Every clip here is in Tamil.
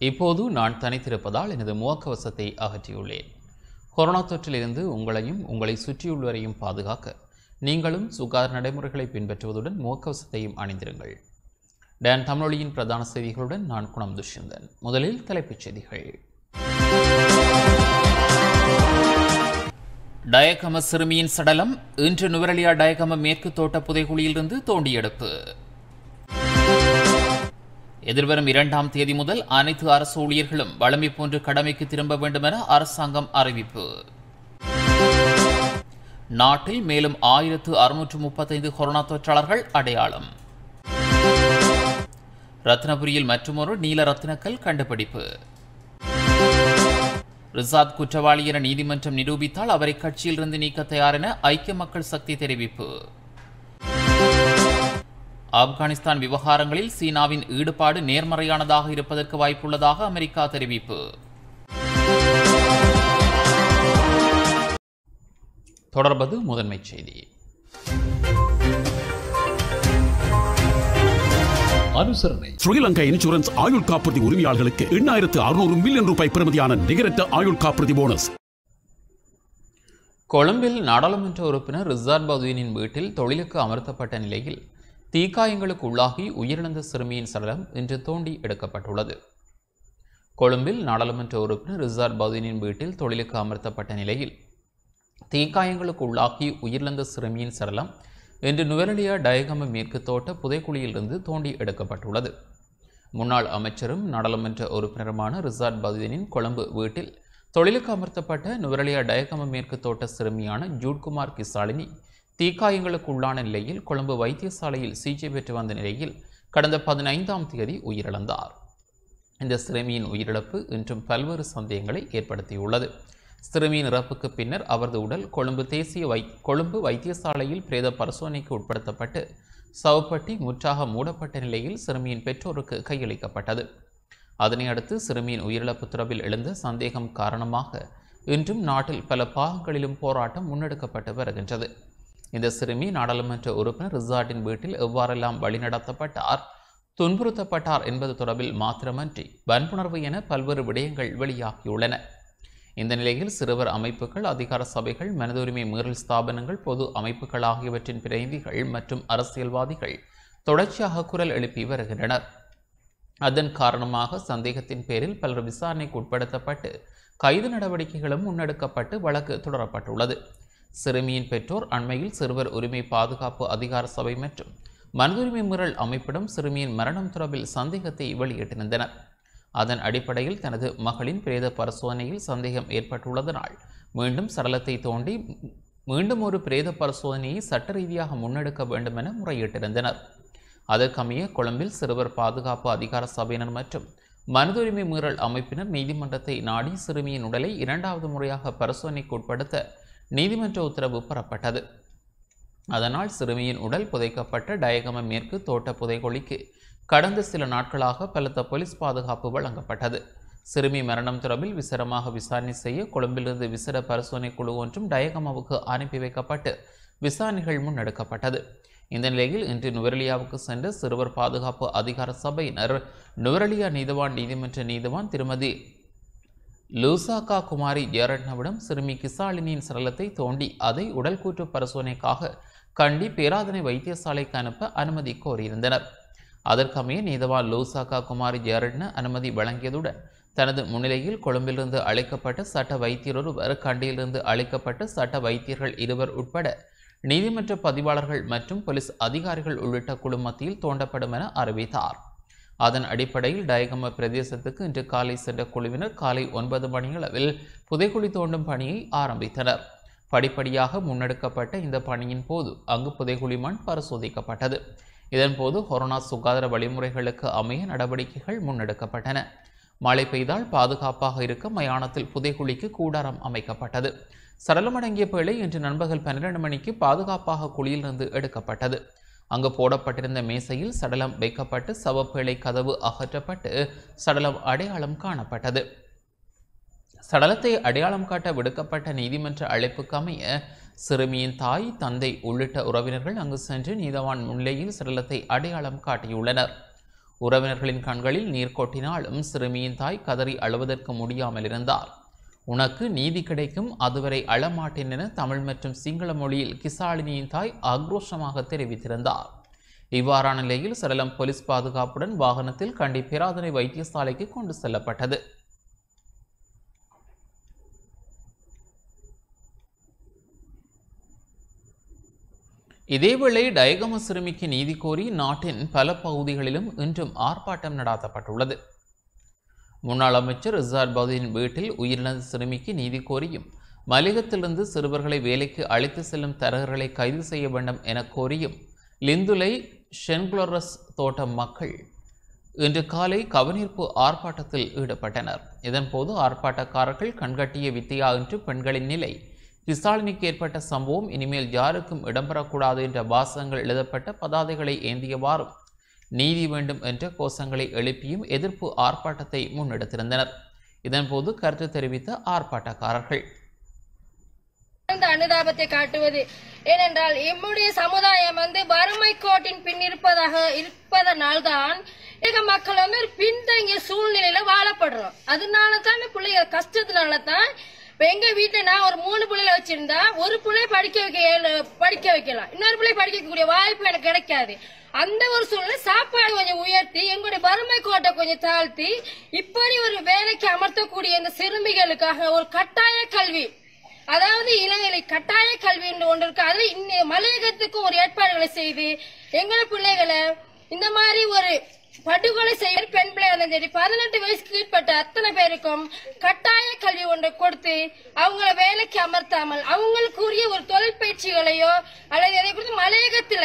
இப்போது நான் தனித்திருப்பதால் எனது முகக்கவசத்தை அகற்றியுள்ளேன். கொரோனா தொற்றிலிருந்து உங்களையும் உங்களை சுற்றியுள்ளவரையும் பாதுகாக்க நீங்களும் சுகாதார நடைமுறைகளை பின்பற்றுவதுடன் முகக்கவசத்தையும் அணிந்திருங்கள். டான் தமிழொலியின் பிரதான செய்திகளுடன் நான் குணம் துஷ்யந்தன். முதலில் தலைப்புச் செய்திகள். டயகம சிறுமியின் சடலம் இன்று நுவரெலியா டயகம மேற்கு தோட்ட புதைகுழியிலிருந்து தோண்டி எடுப்பு. எதிர்வரும் 2ஆம் தேதி முதல் அனைத்து அரசு ஊழியர்களும் வழமை போன்று கடமைக்கு திரும்ப வேண்டும் என அரசாங்கம் அறிவிப்பு. நாட்டில் மேலும் 1635 கொரோனா தொற்றாளர்கள் அடையாளம். ரத்னபுரியில் மற்றுமொரு நீல ரத்தினக்கல் கண்டுபிடிப்பு. ரிசாத் குற்றவாளி என நீதிமன்றம் நிரூபித்தால் அவரை கட்சியிலிருந்து நீக்க தயார் என ஐக்கிய மக்கள் சக்தி தெரிவிப்பு. ஆப்கானிஸ்தான் விவகாரங்களில் சீனாவின் ஈடுபாடு நேர்மறையானதாக இருப்பதற்கு வாய்ப்புள்ளதாக அமெரிக்கா தெரிவிப்பு. தொடர்பது முதன்மைச் செய்தி. அனுசரணை. ஸ்ரீலங்கா இன்சூரன்ஸ் ஆயுள் காப்புறுதி உரிமையாளர்களுக்கு 8600 மில்லியன் ரூபாய் பெறுமதியான நிகரற்ற ஆயுள் காப்புறுதி போனஸ். கொழும்பில் நாடாளுமன்ற உறுப்பினர் ரிசாத் பதுயினின் வீட்டில் தொழிலுக்கு அமர்த்தப்பட்ட நிலையில் தீக்காயங்களுக்கு உள்ளாகி உயிரிழந்த சிறுமியின் சடலம் இன்று தோண்டி எடுக்கப்பட்டுள்ளது. கொழும்பில் நாடாளுமன்ற உறுப்பினர் ரிசாத் பதுயினின் வீட்டில் தொழிலுக்கு அமர்த்தப்பட்ட நிலையில் தீக்காயங்களுக்கு உள்ளாகி உயிரிழந்த சிறுமியின் சடலம் இன்று நுவரெலியா டயகம மேற்கு தோட்ட புதைக்குழியிலிருந்து தோண்டி எடுக்கப்பட்டுள்ளது. முன்னாள் அமைச்சரும் நாடாளுமன்ற உறுப்பினருமான ரிசாத் பதுயினின் கொழும்பு வீட்டில் தொழிலுக்கு அமர்த்தப்பட்ட நுவரெலியா டயகம மேற்கு தோட்ட சிறுமியான ஜூட்குமார் கிசாலினி தீக்காயங்களுக்கு உள்ளான நிலையில் கொழும்பு வைத்தியசாலையில் சிகிச்சை பெற்று வந்த நிலையில் கடந்த 15ஆம் தேதி உயிரிழந்தார். இந்த சிறுமியின் உயிரிழப்பு இன்றும் பல்வேறு சந்தேகங்களை ஏற்படுத்தியுள்ளது. சிறுமியின் இறப்புக்கு பின்னர் அவரது உடல் கொழும்பு வைத்தியசாலையில் பிரேத பரிசோதனைக்கு உட்படுத்தப்பட்டு சவப்பட்டி முற்றாக மூடப்பட்ட நிலையில் சிறுமியின் பெற்றோருக்கு கையளிக்கப்பட்டது. அதனை அடுத்து சிறுமியின் உயிரிழப்பு தொடர்பில் எழுந்த சந்தேகம் காரணமாக இன்றும் நாட்டில் பல பாகங்களிலும் போராட்டம் முன்னெடுக்கப்பட்டு வருகின்றது. இந்த சிறுமி நாடாளுமன்ற உறுப்பினர் ரிசாட்டின் வீட்டில் எவ்வாறெல்லாம் வழிநடத்தப்பட்டார், துன்புறுத்தப்பட்டார் என்பது தொடர்பில் மாத்திரமன்றி வன்புணர்வு என பல்வேறு விடயங்கள் வெளியாகியுள்ளன. இந்த நிலையில் சிறுவர் அமைப்புகள், அதிகார சபைகள், மனித உரிமை மீறல் ஸ்தாபனங்கள், பொது அமைப்புகள் ஆகியவற்றின் பிரதிநிதிகள் மற்றும் அரசியல்வாதிகள் தொடர்ச்சியாக குரல் எழுப்பி வருகின்றனர். அதன் காரணமாக சந்தேகத்தின் பேரில் பலர் விசாரணைக்கு உட்படுத்தப்பட்டு கைது நடவடிக்கைகளும் முன்னெடுக்கப்பட்டு வழக்கு தொடரப்பட்டுள்ளது. சிறுமியின் பெற்றோர் அண்மையில் சிறுவர் உரிமை பாதுகாப்பு அதிகார சபை மற்றும் மனித உரிமை மீறல் அமைப்பிடம் சிறுமியின் மரணம் தொடர்பில் சந்தேகத்தை வெளியிட்டிருந்தனர். அதன் அடிப்படையில் தனது மகளின் பிரேத பரிசோதனையில் சந்தேகம் ஏற்பட்டுள்ளதனால் மீண்டும் சடலத்தை தோண்டி மீண்டும் ஒரு பிரேத பரிசோதனையை சட்ட ரீதியாக முன்னெடுக்க வேண்டும் என முறையிட்டிருந்தனர். அதற்கமைய கொழும்பில் சிறுவர் பாதுகாப்பு அதிகார சபையினர் மற்றும் மனித உரிமை மீறல் அமைப்பினர் நீதிமன்றத்தை நாடி சிறுமியின் உடலை 2வது முறையாக பரிசோதனைக்கு உட்படுத்த நீதிமன்ற உத்தரவு பெறப்பட்டது. அதனால் சிறுமியின் உடல் புதைக்கப்பட்ட டயகம மேற்கு தோட்ட புதைகுழிக்கு கடந்த சில நாட்களாக பலத்த போலீஸ் பாதுகாப்பு வழங்கப்பட்டது. சிறுமி மரணம் தொடர்பில் விசரமாக விசாரணை செய்ய கொழும்பிலிருந்து விசேட பரிசோதனை குழு ஒன்றும் டயகமாவுக்கு அனுப்பி வைக்கப்பட்டு விசாரணைகள் முன்னெடுக்கப்பட்டது. இந்த நிலையில் இன்று நுவரெலியாவுக்கு சென்ற சிறுவர் பாதுகாப்பு அதிகார சபையினர் நுவரெலியா நீதவான் நீதிமன்ற நீதவான் திருமதி லூசாகா குமாரி ஜெயரட்னவிடம் சிறுமி கிசாலினியின் சடலத்தை தோண்டி அதை உடல் கூற்று பரிசோதனைக்காக கண்டி பேராதனை வைத்தியசாலைக்கு அனுப்ப அனுமதி கோரியிருந்தனர். அதற்கமைய நீதவான் லூசாகா குமாரி ஜெயரட்ன அனுமதி வழங்கியதுடன் தனது முன்னிலையில் கொழும்பிலிருந்து அழைக்கப்பட்ட சட்ட வைத்தியர் ஒருவர், கண்டியிலிருந்து அழைக்கப்பட்ட சட்ட வைத்தியர்கள் 2 உட்பட நீதிமன்ற பதிவாளர்கள் மற்றும் போலீஸ் அதிகாரிகள் உள்ளிட்ட குழு மத்தியில் தோண்டப்படும் என அறிவித்தார். அதன் அடிப்படையில் டயகம பிரதேசத்துக்கு இன்று காலை சென்ற குழுவினர் காலை 9 மணியளவில் புதைக்குழி தோண்டும் பணியை ஆரம்பித்தனர். படிப்படியாக முன்னெடுக்கப்பட்ட இந்த பணியின் போது அங்கு புதைக்குழி மண் பரிசோதிக்கப்பட்டது. இதன்போது கொரோனா சுகாதார வழிமுறைகளுக்கு அமைய நடவடிக்கைகள் முன்னெடுக்கப்பட்டன. மழை பெய்தால் பாதுகாப்பாக இருக்க மயானத்தில் புதைக்குழிக்கு கூடாரம் அமைக்கப்பட்டது. சடலமடங்கிய பேழை இன்று நண்பகல் 12 மணிக்கு பாதுகாப்பாக குழியிலிருந்து எடுக்கப்பட்டது. அங்கு போடப்பட்டிருந்த மேசையில் சடலம் வைக்கப்பட்டு சவப்பேழை கதவு அகற்றப்பட்டு சடலம் அடையாளம் காணப்பட்டது. சடலத்தை அடையாளம் காட்ட விடுக்கப்பட்ட நீதிமன்ற அழைப்புக்கு அமைய சிறுமியின் தாய், தந்தை உள்ளிட்ட உறவினர்கள் அங்கு சென்று நீதவான் முன்னிலையில் சடலத்தை அடையாளம் காட்டியுள்ளனர். உறவினர்களின் கண்களில் நீர் கொட்டினாலும் சிறுமியின் தாய் கதறி அழுவதற்கு முடியாமல் இருந்தார். உனக்கு நீதி கிடைக்கும், அதுவரை அழமாட்டேன் என தமிழ் மற்றும் சிங்கள மொழியில் கிசாலினியின் தாய் ஆக்ரோஷமாக தெரிவித்திருந்தார். இவ்வாறான நிலையில் சடலம் போலீஸ் பாதுகாப்புடன் வாகனத்தில் கண்டி பேராதனை வைத்தியசாலைக்கு கொண்டு செல்லப்பட்டது. இதேவேளை டயகம சிறுமிக்கு நீதி கோரி நாட்டின் பல பகுதிகளிலும் இன்றும் ஆர்ப்பாட்டம் நடாத்தப்பட்டுள்ளது. முன்னாள் அமைச்சர் ரிசார்ட் பதுவின் வீட்டில் உயிரிழந்த சிறுமிக்கு நீதி கோரியும், மலையகத்திலிருந்து சிறுவர்களை வேலைக்கு அழைத்து செல்லும் தரகர்களை கைது செய்ய வேண்டும் என கோரியும் லிந்துலை ஷென்குளரஸ் தோட்ட மக்கள் இன்று காலை கவனிப்பு ஆர்ப்பாட்டத்தில் ஈடுபட்டனர். இதன்போது ஆர்ப்பாட்டக்காரர்கள் கண்கட்டிய வித்தையா என்று பெண்களின் நிலை, கிசாலினிக்கு ஏற்பட்ட சம்பவம் இனிமேல் யாருக்கும் இடம்பெறக்கூடாது என்ற வாசகங்கள் எழுதப்பட்ட பதாதைகளை ஏந்தியவாறும் நீதி வேண்டும் என்ற கோஷங்களை எழுப்பியும் எதிர்ப்பு ஆர்ப்பாட்டத்தை முன்னெடுத்திருந்தனர். இதன்போது கருத்து தெரிவித்த ஆர்ப்பாட்டக்காரர்கள் அனுதாபத்தை காட்டுவது ஏனென்றால் எம்முடைய சமுதாயம் வறுமை கோட்டின் பின் இருப்பதனால்தான் மக்கள் ஒரு பின்தங்கிய சூழ்நிலையில வாழப்படுறோம். அதனால தான் பிள்ளைங்க கஷ்டத்தினால தான் எங்க வீட்டுல நான் ஒரு 3 பிள்ளைகளை வச்சிருந்தா ஒரு பிள்ளை படிக்க வைக்கலாம், இன்னொரு பிள்ளை படிக்க வைக்கக்கூடிய வாய்ப்பு எனக்கு கிடைக்காது. அந்த ஒரு சூழ்நிலை சாப்பாடு கொஞ்சம் உயர்த்தி எங்களுடைய வறுமை கோட்டை கொஞ்சம் தாழ்த்தி இப்படி ஒரு வேலைக்கு அமர்த்தக்கூடிய இந்த சிறுமிகளுக்காக ஒரு கட்டாய கல்வி, அதாவது இளைஞர்களை கட்டாய கல்வி என்று ஒன்று இருக்கு. அதுல மலையகத்துக்கும் ஒரு ஏற்பாடுகளை செய்து எங்களோட பிள்ளைகளை இந்த மாதிரி ஒரு படுகொலை செய்ய பெண் பிள்ளையா இருந்தாலும் சரி 18 வயசுக்கு கீழ்பட்ட அத்தனை பேருக்கும் கட்டாய கல்வி ஒன்றை கொடுத்து அவங்கள வேலைக்கு அமர்த்தாமல் அவங்களுக்குரிய ஒரு தொழில் பயிற்சிகளையோ அல்லது அதை கொடுத்து மலையகத்துல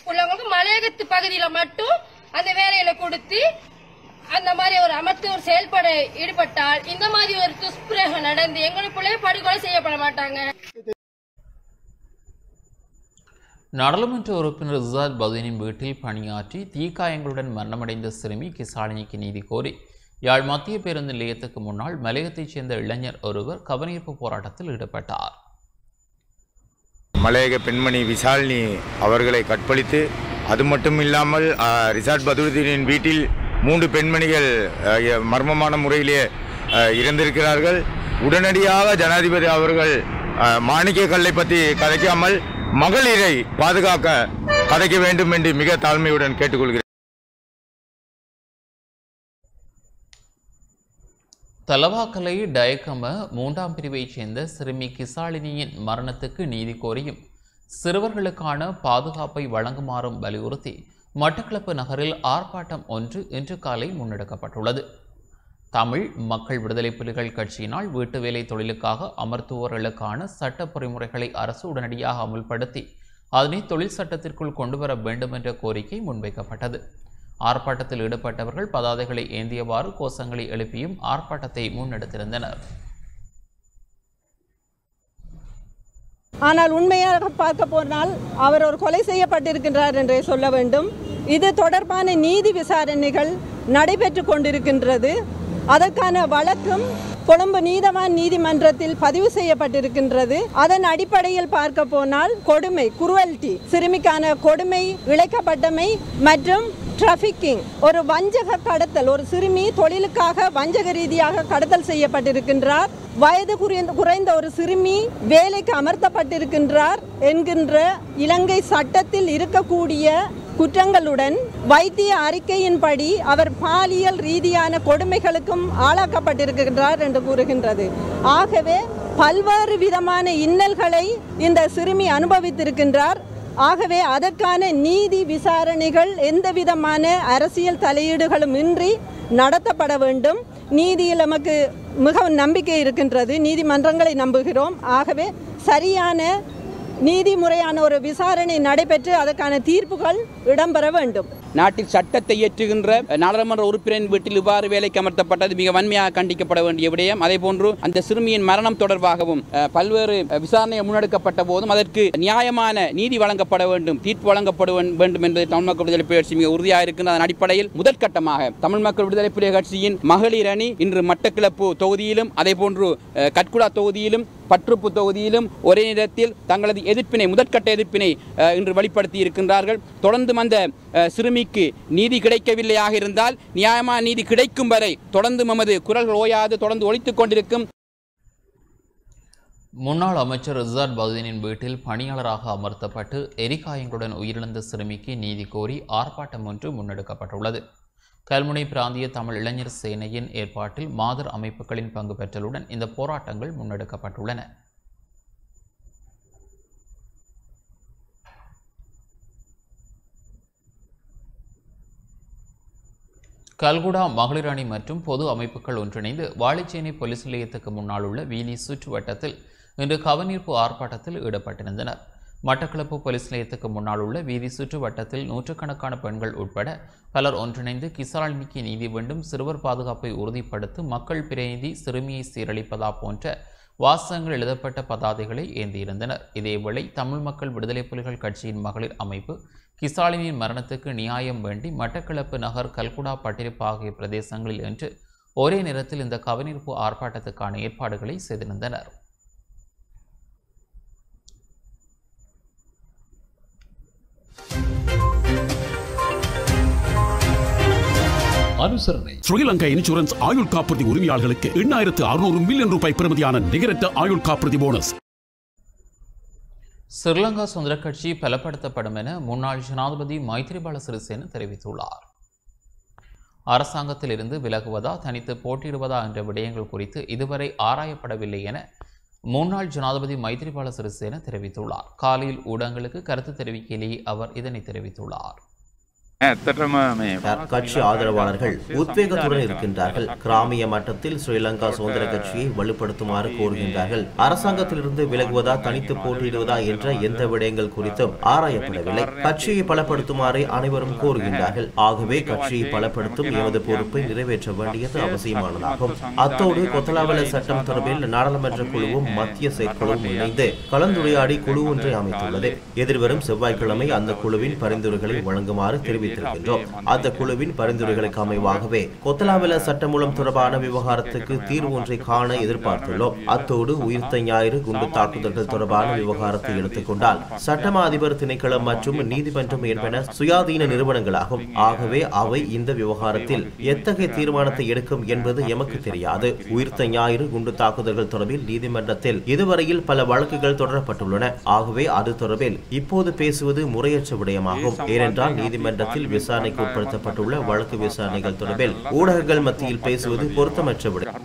உள்ளவங்களுக்கு மலையகத்து பகுதியில மட்டும் அந்த வேலையில கொடுத்து அந்த மாதிரி ஒரு அமர்த்து ஒரு செயல்பாடு ஈடுபட்டால் இந்த மாதிரி ஒரு துஷ்பிரயோகம் நடந்து எங்களுக்குள்ளே படுகொலை செய்யப்பட மாட்டாங்க. நாடாளுமன்ற உறுப்பினர் ரிசார்ட் பதுவினின் வீட்டில் பணியாற்றி தீக்காயங்களுடன் மரணமடைந்த சிறுமி கிசாலினிக்கு நீதி கோரி யாழ் மத்திய பேருந்து நிலையத்துக்கு முன்னால் மலையகத்தைச் சேர்ந்த இளைஞர் ஒருவர் கவனிப்பு போராட்டத்தில் ஈடுபட்டார். மலையக பெண்மணி விசாலினி அவர்களை கற்பழித்து, அது மட்டும் இல்லாமல் ரிசார்ட் பதுவினின் வீட்டில் 3 பெண்மணிகள் மர்மமான முறையிலே இறந்திருக்கிறார்கள். உடனடியாக ஜனாதிபதி அவர்கள் மாணிக்க கல்லை பற்றி கதைக்காமல் மகளிரை பாதுகாக்க கதைக்க வேண்டும் என்று மிக தாழ்மையுடன் கேட்டுக்கொள்கிறேன். தலவாக்கலை டயகம 3ஆம் பிரிவைச் சேர்ந்த சிறுமி கிசாலினியின் மரணத்துக்கு நீதி கோரியும் சிறுவர்களுக்கான பாதுகாப்பை வழங்குமாறும் வலியுறுத்தி மட்டக்களப்பு நகரில் ஆர்ப்பாட்டம் ஒன்று இன்று காலை முன்னெடுக்கப்பட்டுள்ளது. தமிழ் மக்கள் விடுதலை புலிகள் கட்சியினால் வீட்டு வேலை தொழிலுக்காக அமர்த்துவோர்களுக்கான சட்ட பொறிமுறைகளை அரசு உடனடியாக அமுல்படுத்தி அதனை தொழில் சட்டத்திற்குள் கொண்டுவர வேண்டும் என்ற கோரிக்கை முன்வைக்கப்பட்டது. ஆர்ப்பாட்டத்தில் ஈடுபட்டவர்கள் பதாதைகளை ஏந்தியவாறு கோஷங்களை எழுப்பியும் ஆர்ப்பாட்டத்தை முன்னெடுத்திருந்தனர். ஆனால் உண்மையாக பார்க்க போனால் அவர் ஒரு கொலை செய்யப்பட்டிருக்கின்றார் என்றே சொல்ல வேண்டும். இது தொடர்பான நீதி விசாரணைகள் நடைபெற்று கொண்டிருக்கின்றது. அதற்கான வழக்கும் கொழும்பு நீதவான் நீதிமன்றத்தில் பதிவு செய்யப்பட்டிருக்கின்றது. அதன் அடிப்படையில் பார்க்க போனால் கொடுமை, குருவல்டி, சிறுமிக்கான கொடுமை, இழைக்கப்பட்டமை மற்றும் டிராஃபிக்கிங், ஒரு வஞ்சக கடத்தல், ஒரு சிறுமி தொழிலுக்காக வஞ்சக ரீதியாக கடத்தல் செய்யப்பட்டிருக்கின்றார். வயது குறைந்த ஒரு சிறுமி வேலைக்கு அமர்த்தப்பட்டிருக்கின்றார் என்கின்ற இலங்கை சட்டத்தில் இருக்கக்கூடிய குற்றங்களுடன் வைத்திய அறிக்கையின்படி அவர் பாலியல் ரீதியான கொடுமைகளுக்கும் ஆளாக்கப்பட்டிருக்கின்றார் என்று கூறுகின்றது. ஆகவே பல்வேறு விதமான இன்னல்களை இந்த சிறுமி அனுபவித்திருக்கின்றார். ஆகவே அதற்கான நீதி விசாரணைகள் எந்த விதமான அரசியல் தலையீடுகளும் இன்றி நடத்தப்பட வேண்டும். நீதியில் நமக்கு மிகவும் நம்பிக்கை இருக்கின்றது. நீதிமன்றங்களை நம்புகிறோம். ஆகவே சரியான நீதிமுறையான ஒரு விசாரணை நடைபெற்று அதற்கான தீர்ப்புகள் இடம்பெற வேண்டும். நாட்டில் சட்டத்தை இயற்றுகின்ற நாடாளுமன்ற உறுப்பினரின் வீட்டில் இவ்வாறு வேலைக்கு அமர்த்தப்பட்டது மிக வன்மையாக கண்டிக்கப்பட வேண்டிய விடயம். அதேபோன்று அந்த சிறுமியின் மரணம் தொடர்பாகவும் பல்வேறு விசாரணை முன்னெடுக்கப்பட்ட போதும் அதற்கு நியாயமான நீதி வழங்கப்பட வேண்டும், தீர்ப்பு வழங்கப்பட வேண்டும் என்பதை தமிழ் மக்கள் விடுதலை புலிகள் கட்சி மிக உறுதியாக இருக்கின்ற அதன் அடிப்படையில் முதற்கட்டமாக தமிழ் மக்கள் விடுதலை புலிகள் கட்சியின் மகளிர் அணி இன்று மட்டக்களப்பு தொகுதியிலும் அதேபோன்று கட்குடா தொகுதியிலும் பற்றுப்பு தொகுதியிலும் ஒரே நேரத்தில் தங்களது எதிர்ப்பினை முதற்கட்ட எதிர்ப்பினை இன்று வெளிப்படுத்தி இருக்கின்றார்கள். தொடர்ந்து அந்த சிறுமிக்கு நீதி கிடைக்கவில்லையாக இருந்தால் நியாயமான நீதி கிடைக்கும் வரை தொடர்ந்து நமது குரல்கள் ஓயாது தொடர்ந்து ஒலித்துக் கொண்டிருக்கும். முன்னாள் அமைச்சர் ரிசாட் பதுதீனின் வீட்டில் பணியாளராக அமர்த்தப்பட்டு எரிகாயங்களுடன் உயிரிழந்த சிறுமிக்கு நீதி கோரி ஆர்ப்பாட்டம் ஒன்று முன்னெடுக்கப்பட்டுள்ளது. கல்முனை பிராந்திய தமிழ் இளைஞர் சேனையின் ஏற்பாட்டில் மாதர் அமைப்புகளின் பங்கு பெற்றலுடன் இந்த போராட்டங்கள் முன்னெடுக்கப்பட்டுள்ளன. கல்குடா மகளிர் அணி மற்றும் பொது அமைப்புகள் ஒன்றிணைந்து வாழைச்சேனை போலீஸ் நிலையத்துக்கு முன்னால் உள்ள வீதி சுற்று வட்டத்தில் இன்று கவனீர்ப்பு ஆர்ப்பாட்டத்தில் ஈடுபட்டிருந்தனர். மட்டக்களப்பு போலீஸ் நிலையத்துக்கு முன்னால் உள்ள வீதி சுற்று வட்டத்தில் நூற்றுக்கணக்கான பெண்கள் உட்பட பலர் ஒன்றிணைந்து கிசாலினிக்கு நீதி வேண்டும், சிறுவர் பாதுகாப்பை உறுதிப்படுத்தும், மக்கள் பிரதிநிதி சிறுமியை சீரழிப்பதா போன்ற வாசகங்கள் எழுதப்பட்ட பதாதைகளை ஏந்தியிருந்தனர். இதேவேளை தமிழ் மக்கள் விடுதலை புலிகள் கட்சியின் மகளிர் அமைப்பு கிசாலினியின் மரணத்துக்கு நியாயம் வேண்டி மட்டக்களப்பு நகர், கல்குடா, பட்டிருப்பு ஆகிய பிரதேசங்களில் இன்று ஒரே நேரத்தில் இந்த கவனீர்ப்பு ஆர்ப்பாட்டத்துக்கான ஏற்பாடுகளை செய்திருந்தனர். அனுசரணை ஸ்ரீலங்கா இன்சூரன்ஸ் ஆயுள் காப்புறுதி உரிமையாளர்களுக்கு 8600 மில்லியன் ரூபாய் பெறுமதியான நிகரற்ற ஆயுள் காப்புறுதி போனஸ். ஸ்ரீலங்கா சுதந்திர கட்சி பலப்படுத்தப்படும் என முன்னாள் ஜனாதிபதி மைத்ரிபால சிறிசேன தெரிவித்துள்ளார். அரசாங்கத்தில் இருந்து விலகுவதா தனித்து போட்டியிடுவதா என்ற விடயங்கள் குறித்து இதுவரை ஆராயப்படவில்லை என முன்னாள் ஜனாதிபதி மைத்ரிபால சிறிசேன தெரிவித்துள்ளார். காலையில் ஊடகங்களுக்கு கருத்து தெரிவிக்கையிலேயே அவர் இதனை தெரிவித்துள்ளார். கட்சி ஆதரவாளர்கள் உத்வேகத்துடன் இருக்கின்றார்கள். கிராமிய மட்டத்தில் ஸ்ரீலங்கா சுதந்திர கட்சியை வலுப்படுத்துமாறு கோருகின்றார்கள். அரசாங்கத்திலிருந்து விலகுவதா தனித்து போட்டியிடுவதா என்ற எந்த விடயங்கள் குறித்தும் ஆராயப்படவில்லை. கட்சியை பலப்படுத்துமாறு அனைவரும் கோருகின்றார்கள். ஆகவே கட்சியை பலப்படுத்தும் எமது பொறுப்பை நிறைவேற்ற வேண்டியது அவசியமானதாகும். அத்தோடு கொத்தலாவல சட்டம் தொடர்பில் நாடாளுமன்ற குழுவும் மத்திய செயற்குழுவும் இணைந்து கலந்துரையாடி குழு ஒன்றை அமைத்துள்ளது. எதிர்வரும் செவ்வாய்க்கிழமை அந்த குழுவின் பரிந்துரைகளை வழங்குமாறு தெரிவித்துள்ளது. அந்த குழுவின் பரிந்துரைகளுக்கு அமைவாகவே கொத்தலாவல சட்டமூலம் தொடர்பான விவகாரத்துக்கு தீர்வு ஒன்றை காண எதிர்பார்த்துள்ளோம். அத்தோடு உயிர்த்த ஞாயிறு குண்டு தாக்குதல்கள் தொடர்பான விவகாரத்தை எடுத்துக்கொண்டால் சட்டமா அதிபர் திணைக்களம் மற்றும் நீதிமன்றம் என்பன சுயாதீன நிறுவனங்களாகும். ஆகவே அவை இந்த விவகாரத்தில் எத்தகைய தீர்மானத்தை எடுக்கும் என்பது எமக்கு தெரியாது. உயிர்த்த ஞாயிறு குண்டு தாக்குதல்கள் தொடர்பில் நீதிமன்றத்தில் இதுவரையில் பல வழக்குகள் தொடரப்பட்டுள்ளன. ஆகவே அது தொடர்பில் இப்போது பேசுவது முறையற்ற விடயமாகும். ஏனென்றால் நீதிமன்றத்தில் விசாரணைக்கு உட்படுத்தப்பட்டுள்ள வழக்கு விசாரணைகள் தொடர்பில் ஊடகங்கள் மத்தியில் பேசுவது பொருத்தமற்ற விடயம்.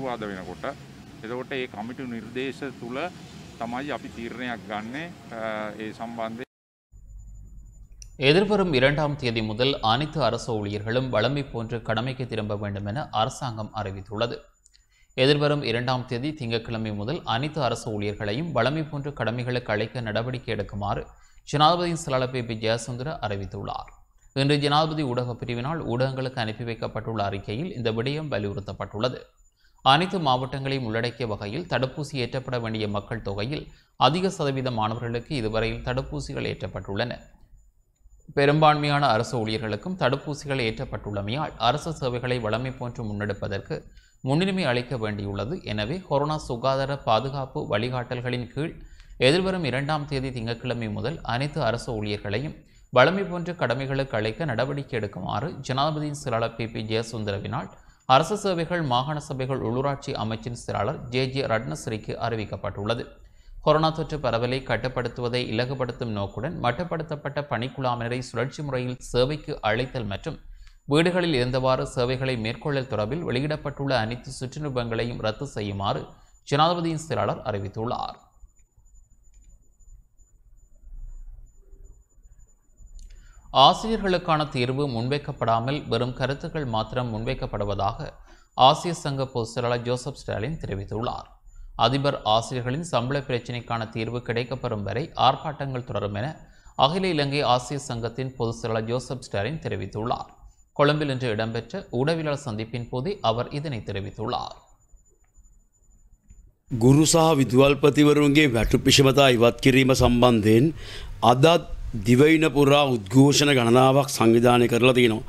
எதிர்வரும் 2ஆம் தேதி முதல் அனைத்து அரசு ஊழியர்களும் வழமை போன்று கடமைக்கு திரும்ப வேண்டும் என அரசாங்கம் அறிவித்துள்ளது. எதிர்வரும் 2ஆம் தேதி திங்கட்கிழமை முதல் அனைத்து அரசு ஊழியர்களையும் வழமை போன்று கடமைகளுக்கு அழைக்க நடவடிக்கை எடுக்குமாறு ஜனாதிபதியின் செயலாளர் பி ஜெயசுந்தர அறிவித்துள்ளார். இன்று ஜனாதிபதி ஊடக பிரிவினால் ஊடகங்களுக்கு அனுப்பி வைக்கப்பட்டுள்ள அறிக்கையில் இந்த விடயம் வலியுறுத்தப்பட்டுள்ளது. அனைத்து மாவட்டங்களையும் உள்ளடக்கிய வகையில் தடுப்பூசி ஏற்றப்பட வேண்டிய மக்கள் தொகையில் அதிக சதவீத மாணவர்களுக்கு இதுவரையில் தடுப்பூசிகள் ஏற்றப்பட்டுள்ளன. பெரும்பான்மையான அரசு ஊழியர்களுக்கும் தடுப்பூசிகள் ஏற்றப்பட்டுள்ளமையால் அரசு சேவைகளை வழமை போன்று முன்னெடுப்பதற்கு முன்னுரிமை அளிக்க வேண்டியுள்ளது. எனவே கொரோனா சுகாதார பாதுகாப்பு வழிகாட்டல்களின் கீழ் எதிர்வரும் 2ஆம் தேதி திங்கட்கிழமை முதல் அனைத்து அரசு ஊழியர்களையும் வழமை போன்ற கடமைகளுக்கு அழைக்க நடவடிக்கை எடுக்குமாறு ஜனாதிபதியின் செயலாளர் பி ஜெயசுந்தரவினால் அரசு சேவைகள், மாகாண சபைகள், உள்ளூராட்சி அமைச்சின் செயலாளர் ஜே ரட்னசிறிக்கு அறிவிக்கப்பட்டுள்ளது. கொரோனா தொற்று பரவலை கட்டுப்படுத்துவதை இலகுபடுத்தும் நோக்குடன் மட்டுப்படுத்தப்பட்ட பணிக்குழாமினரை சுழற்சி முறையில் சேவைக்கு அழைத்தல் மற்றும் வீடுகளில் இருந்தவாறு சேவைகளை மேற்கொள்ளல் தொடர்பில் வெளியிடப்பட்டுள்ள அனைத்து சுற்றுநிபங்களையும் ரத்து செய்யுமாறு ஜனாதிபதியின் செயலாளர் அறிவித்துள்ளார். ஆசிரியர்களுக்கான தீர்வு முன்வைக்கப்படாமல் வெறும் கருத்துக்கள் மாத்திரம் முன்வைக்கப்படுவதாக ஆசிய சங்க பொதுச் செயலாளர் ஜோசப் ஸ்டாலின் தெரிவித்துள்ளார். அதிபர் ஆசிரியர்களின் சம்பள பிரச்சினைக்கான தீர்வு கிடைக்கப்பெறும் வரை ஆர்ப்பாட்டங்கள் தொடரும் என அகில இலங்கை ஆசிய சங்கத்தின் பொதுச் செயலாளர் ஜோசப் ஸ்டாலின் தெரிவித்துள்ளார். கொழும்பில் இன்று இடம்பெற்ற ஊடகவியலாளர் சந்திப்பின் போது அவர் இதனை தெரிவித்துள்ளார். ගුරු සහ විදුහල්පතිවරුන්ගේ වැටු පිෂමතා ඉවත් කිරීම සම්බන්ධයෙන් අදත් දිවයින පුරා උද්ඝෝෂණ ගණනාවක් සංවිධානය කරලා තියෙනවා.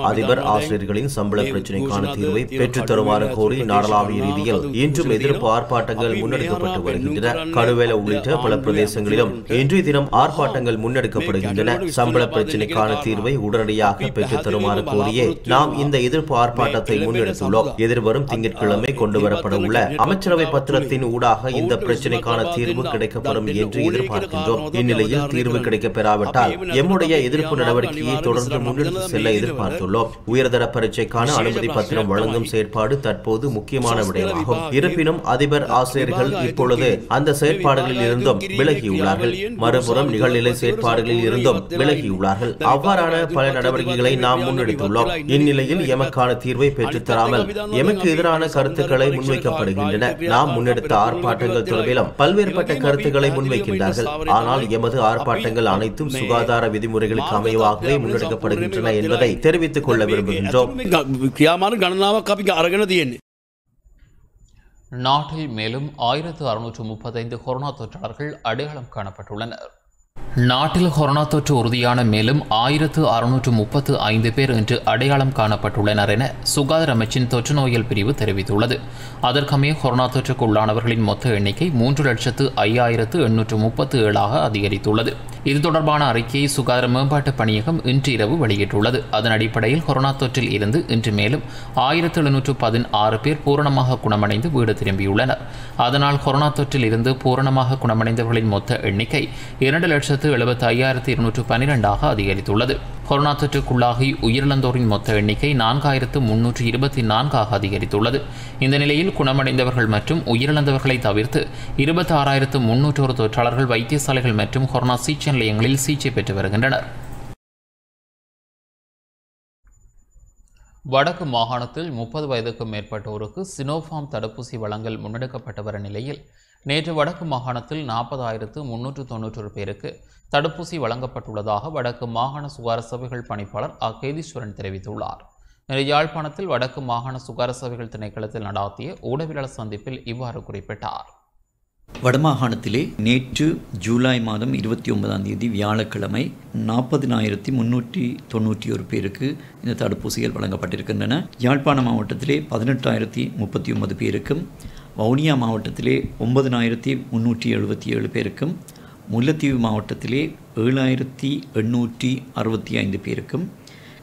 அதிபர் ஆசிரியர்களின் சம்பள பிரச்சினைக்கான தீர்வை பெற்றுத் தருமாறு கோரி நாடளாவிய ரீதியில் இன்றும் எதிர்ப்பு ஆர்ப்பாட்டங்கள் முன்னெடுக்கப்பட்டு வருகின்றன. கடுவேல உள்ளிட்ட பல பிரதேசங்களிலும் இன்றைய தினம் ஆர்ப்பாட்டங்கள் முன்னெடுக்கப்படுகின்றன. சம்பள பிரச்சினைக்கான தீர்வை உடனடியாக பெற்றுத் தருமாறு கோரியே நாம் இந்த எதிர்ப்பு ஆர்ப்பாட்டத்தை முன்னெடுத்துள்ளோம். எதிர்வரும் திங்கட்கிழமை கொண்டுவரப்பட உள்ள அமைச்சரவை பத்திரத்தின் ஊடாக இந்த பிரச்சினைக்கான தீர்வு கிடைக்கப்படும் என்று எதிர்பார்க்கின்றோம். இந்நிலையில் தீர்வு கிடைக்கப்பெறாவிட்டால் எம்முடைய எதிர்ப்பு நடவடிக்கையை தொடர்ந்து முன்னெடுத்து செல்ல எதிர்பார்த்துள்ளோம். உயர்தர பரீட்சைக்கான அனுமதி பத்திரம் வழங்கும் செயற்பாடு தற்போது முக்கியமான விடயமாகும். இருப்பினும் அதிபர் ஆசிரியர்கள் இப்பொழுது அந்த செயற்பாடுகளில் இருந்தும் விலகியுள்ளார்கள். மறுபுறம் நிகழ்நிலை செயற்பாடுகளில் இருந்தும் விலகியுள்ளார்கள். அவ்வாறான பல நடவடிக்கைகளை நாம் முன்னெடுத்துள்ளோம். இந்நிலையில் எமக்கான தீர்வை பெற்றுத்தராமல் எமக்கு எதிரான கருத்துக்களை முன்வைக்கப்படுகின்றன. நாம் முன்னெடுத்த ஆர்ப்பாட்டங்கள் தொடர்பிலும் பல்வேறுபட்ட கருத்துக்களை முன்வைக்கின்றார்கள். ஆனால் எமது ஆர்ப்பாட்டங்கள் அனைத்தும் சுகாதார விதிமுறைகளுக்கு அமைவாகவே முன்னெடுக்கப்படுகின்றன என்பதை தெரிவித்துக் கொள்ள விரும்புகின்றோம். நாட்டில் மேலும் 1635 கொரோனா தொற்றாளர்கள் அடையாளம் காணப்பட்டுள்ளனர். நாட்டில் கொரோனா தொற்று உறுதியான மேலும் 1635 பேர் இன்று அடையாளம் காணப்பட்டுள்ளனர் என சுகாதார அமைச்சின் தொற்று நோயல் பிரிவு தெரிவித்துள்ளது. அதற்கமைய கொரோனா தொற்றுக்கு உள்ளானவர்களின் மொத்த எண்ணிக்கை 3,5837 அதிகரித்துள்ளது. இது தொடர்பான அறிக்கையை சுகாதார மேம்பாட்டு பணியகம் இன்று இரவு வெளியிட்டுள்ளது. அதன் அடிப்படையில் கொரோனா தொற்றில் இருந்து இன்று மேலும் 1716 பேர் பூரணமாக குணமடைந்து வீடு திரும்பியுள்ளனர். அதனால் கொரோனா தொற்றில் இருந்து பூரணமாக குணமடைந்தவர்களின் மொத்த எண்ணிக்கை 2,75,212 அதிகரித்துள்ளது. கொரோனா தொற்றுக்குள்ளாகி உயிரிழந்தோரின் மொத்த எண்ணிக்கை 4,324 அதிகரித்துள்ளது. இந்த நிலையில் குணமடைந்தவர்கள் மற்றும் உயிரிழந்தவர்களை தவிர்த்து 26,301 தொற்றாளர்கள் வைத்தியசாலைகள் மற்றும் கொரோனா சிகிச்சை நிலையங்களில் சிகிச்சை பெற்று வருகின்றனர். வடக்கு மாகாணத்தில் 30 வயதுக்கும் மேற்பட்டோருக்கு சினோஃபார்ம் தடுப்பூசி வழங்கல் முன்னெடுக்கப்பட்டு வரும் நிலையில் நேற்று வடக்கு மாகாணத்தில் 40,391 பேருக்கு தடுப்பூசி வழங்கப்பட்டுள்ளதாக வடக்கு மாகாண சுகாதார சபைகள் பணிப்பாளர் கேதீஸ்வரன் தெரிவித்துள்ளார். இன்று யாழ்ப்பாணத்தில் வடக்கு மாகாண சுகாதார சபைகள் திணைக்களத்தில் நடாத்திய ஊடகவியலாளர் சந்திப்பில் இவ்வாறு குறிப்பிட்டார். வடமாகாணத்திலே நேற்று ஜூலை மாதம் 29ஆம் தேதி வியாழக்கிழமை 40,391 பேருக்கு இந்த தடுப்பூசிகள் வழங்கப்பட்டிருக்கின்றன. யாழ்ப்பாண மாவட்டத்திலே 18,039 பேருக்கும், வவுனியா மாவட்டத்திலே 9,377 பேருக்கும், முல்லைத்தீவு மாவட்டத்திலே 7,865 பேருக்கும்,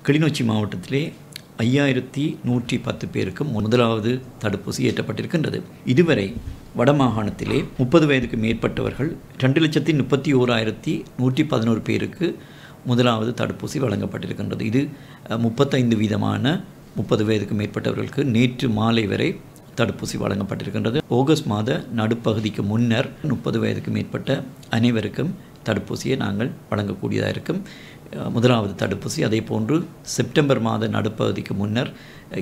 கிளிநொச்சி மாவட்டத்திலே 5,110 பேருக்கும் முதலாவது தடுப்பூசி ஏற்றப்பட்டிருக்கின்றது. இதுவரை வடமாகாணத்திலே 30 வயதுக்கு மேற்பட்டவர்கள் 2,31,111 பேருக்கு முதலாவது தடுப்பூசி வழங்கப்பட்டிருக்கின்றது. இது 35% 30 வயதுக்கு மேற்பட்டவர்களுக்கு நேற்று மாலை வரை தடுப்பூசி வழங்கப்பட்டிருக்கின்றது. ஆகஸ்ட் மாத நடுப்பகுதிக்கு முன்னர் 30 வயதுக்கு மேற்பட்ட அனைவருக்கும் தடுப்பூசியை நாங்கள் வழங்கக்கூடியதாக இருக்கும். முதலாவது தடுப்பூசி, அதே போன்று செப்டம்பர் மாத நடுப்பகுதிக்கு முன்னர்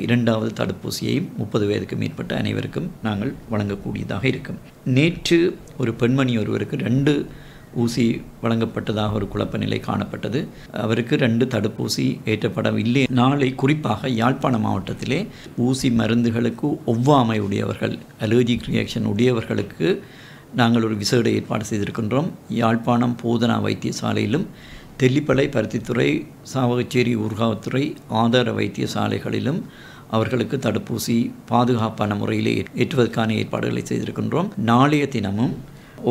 இரண்டாவது தடுப்பூசியையும் 30 வயதுக்கு மேற்பட்ட அனைவருக்கும் நாங்கள் வழங்கக்கூடியதாக இருக்கும். நேற்று ஒரு பெண்மணி ஒருவருக்கு 2 ஊசி வழங்கப்பட்டதாக ஒரு குழப்ப நிலை காணப்பட்டது. அவருக்கு 2 தடுப்பூசி ஏற்றப்படவில்லை. நாளை குறிப்பாக யாழ்ப்பாண மாவட்டத்திலே ஊசி மருந்துகளுக்கு ஒவ்வாமை உடையவர்கள், அலர்ஜிக் ரியாக்ஷன் உடையவர்களுக்கு நாங்கள் ஒரு விசேட ஏற்பாடு செய்திருக்கின்றோம். யாழ்ப்பாணம் போதனா வைத்தியசாலையிலும், தெல்லிப்பளை, பருத்தித்துறை, சாவகச்சேரி ஊர்காவத்துறை ஆதார வைத்தியசாலைகளிலும் அவர்களுக்கு தடுப்பூசி பாதுகாப்பான முறையிலே ஏற்றுவதற்கான ஏற்பாடுகளை செய்திருக்கின்றோம். நாளைய தினமும்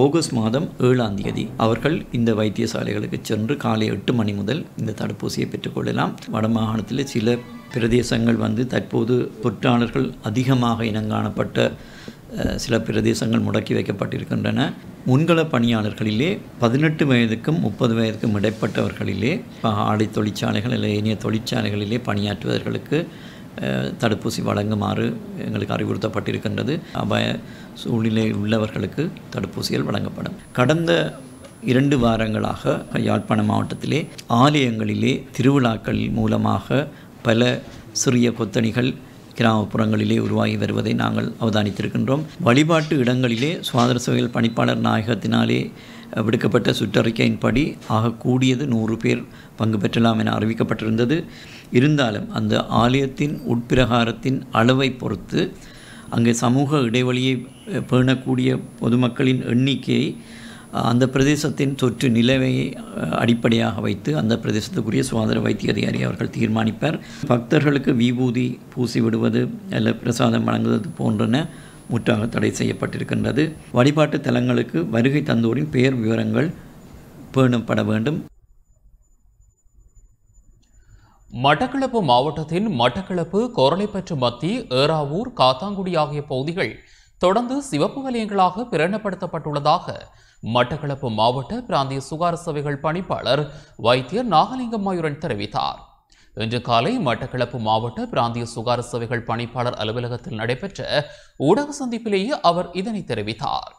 ஆகஸ்ட் மாதம் 7ஆம் தேதி அவர்கள் இந்த வைத்தியசாலைகளுக்கு சென்று காலை 8 மணி முதல் இந்த தடுப்பூசியை பெற்றுக்கொள்ளலாம். வடமாகாணத்தில் சில பிரதேசங்கள் தற்போது தொற்றாளர்கள் அதிகமாக இனங்காணப்பட்ட சில பிரதேசங்கள் முடக்கி வைக்கப்பட்டிருக்கின்றன. முன்கள பணியாளர்களிலே 18 வயதுக்கும் 30 வயதுக்கும் இடைப்பட்டவர்களிலே ஆடை தொழிற்சாலைகள் அல்லது ஏனைய தொழிற்சாலைகளிலே பணியாற்றுவதற்கு தடுப்பூசி வழங்குமாறு எங்களுக்கு அறிவுறுத்தப்பட்டிருக்கின்றது. அபாய சூழ்நிலை உள்ளவர்களுக்கு தடுப்பூசிகள் வழங்கப்படும். கடந்த 2 வாரங்களாக யாழ்ப்பாண மாவட்டத்திலே ஆலயங்களிலே திருவிழாக்கள் மூலமாக பல சிறிய கொத்தணிகள் கிராமப்புறங்களிலே உருவாகி வருவதை நாங்கள் அவதானித்திருக்கின்றோம். வழிபாட்டு இடங்களிலே சுகாதார சபைகள் பணிப்பாளர் நாயகத்தினாலே விடுக்கப்பட்ட சுற்றறிக்கையின்படி ஆகக்கூடியது 100 பேர் பங்கு பெற்றலாம் என அறிவிக்கப்பட்டிருந்தது. இருந்தாலும் அந்த ஆலயத்தின் உட்பிரகாரத்தின் அளவை பொறுத்து அங்கே சமூக இடைவெளியை பேணக்கூடிய பொதுமக்களின் எண்ணிக்கையை அந்த பிரதேசத்தின் தொற்று நிலையை அடிப்படையாக வைத்து அந்த பிரதேசத்துக்குரிய சுகாதார வைத்திய அதிகாரி அவர்கள் தீர்மானிப்பார். பக்தர்களுக்கு விபூதி பூசி விடுவது அல்ல பிரசாதம் வழங்குவது போன்றன முற்றாக தடை செய்யப்பட்டிருக்கின்றது. வழிபாட்டு தலங்களுக்கு வருகை தந்தோரின் பெயர் விவரங்கள் பேணப்பட வேண்டும். மட்டக்களப்பு மாவட்டத்தின் மட்டக்களப்பு, கோரளைப்பற்று மத்தி, ஏறாவூர், காத்தாங்குடி ஆகிய பகுதிகள் தொடர்ந்து சிவப்பு வலயங்களாக பிரகடனப்படுத்தப்பட்டுள்ளதாக மட்டக்களப்பு மாவட்ட பிராந்திய சுகாதார சேவைகள் பணிப்பாளர் வைத்தியர் நாகலிங்கம் மயூரன் தெரிவித்தார். இன்று காலை மட்டக்களப்பு மாவட்ட பிராந்திய சுகாதார சேவைகள் பணிப்பாளர் அலுவலகத்தில் நடைபெற்ற ஊடக சந்திப்பிலேயே அவர் இதனை தெரிவித்தார்.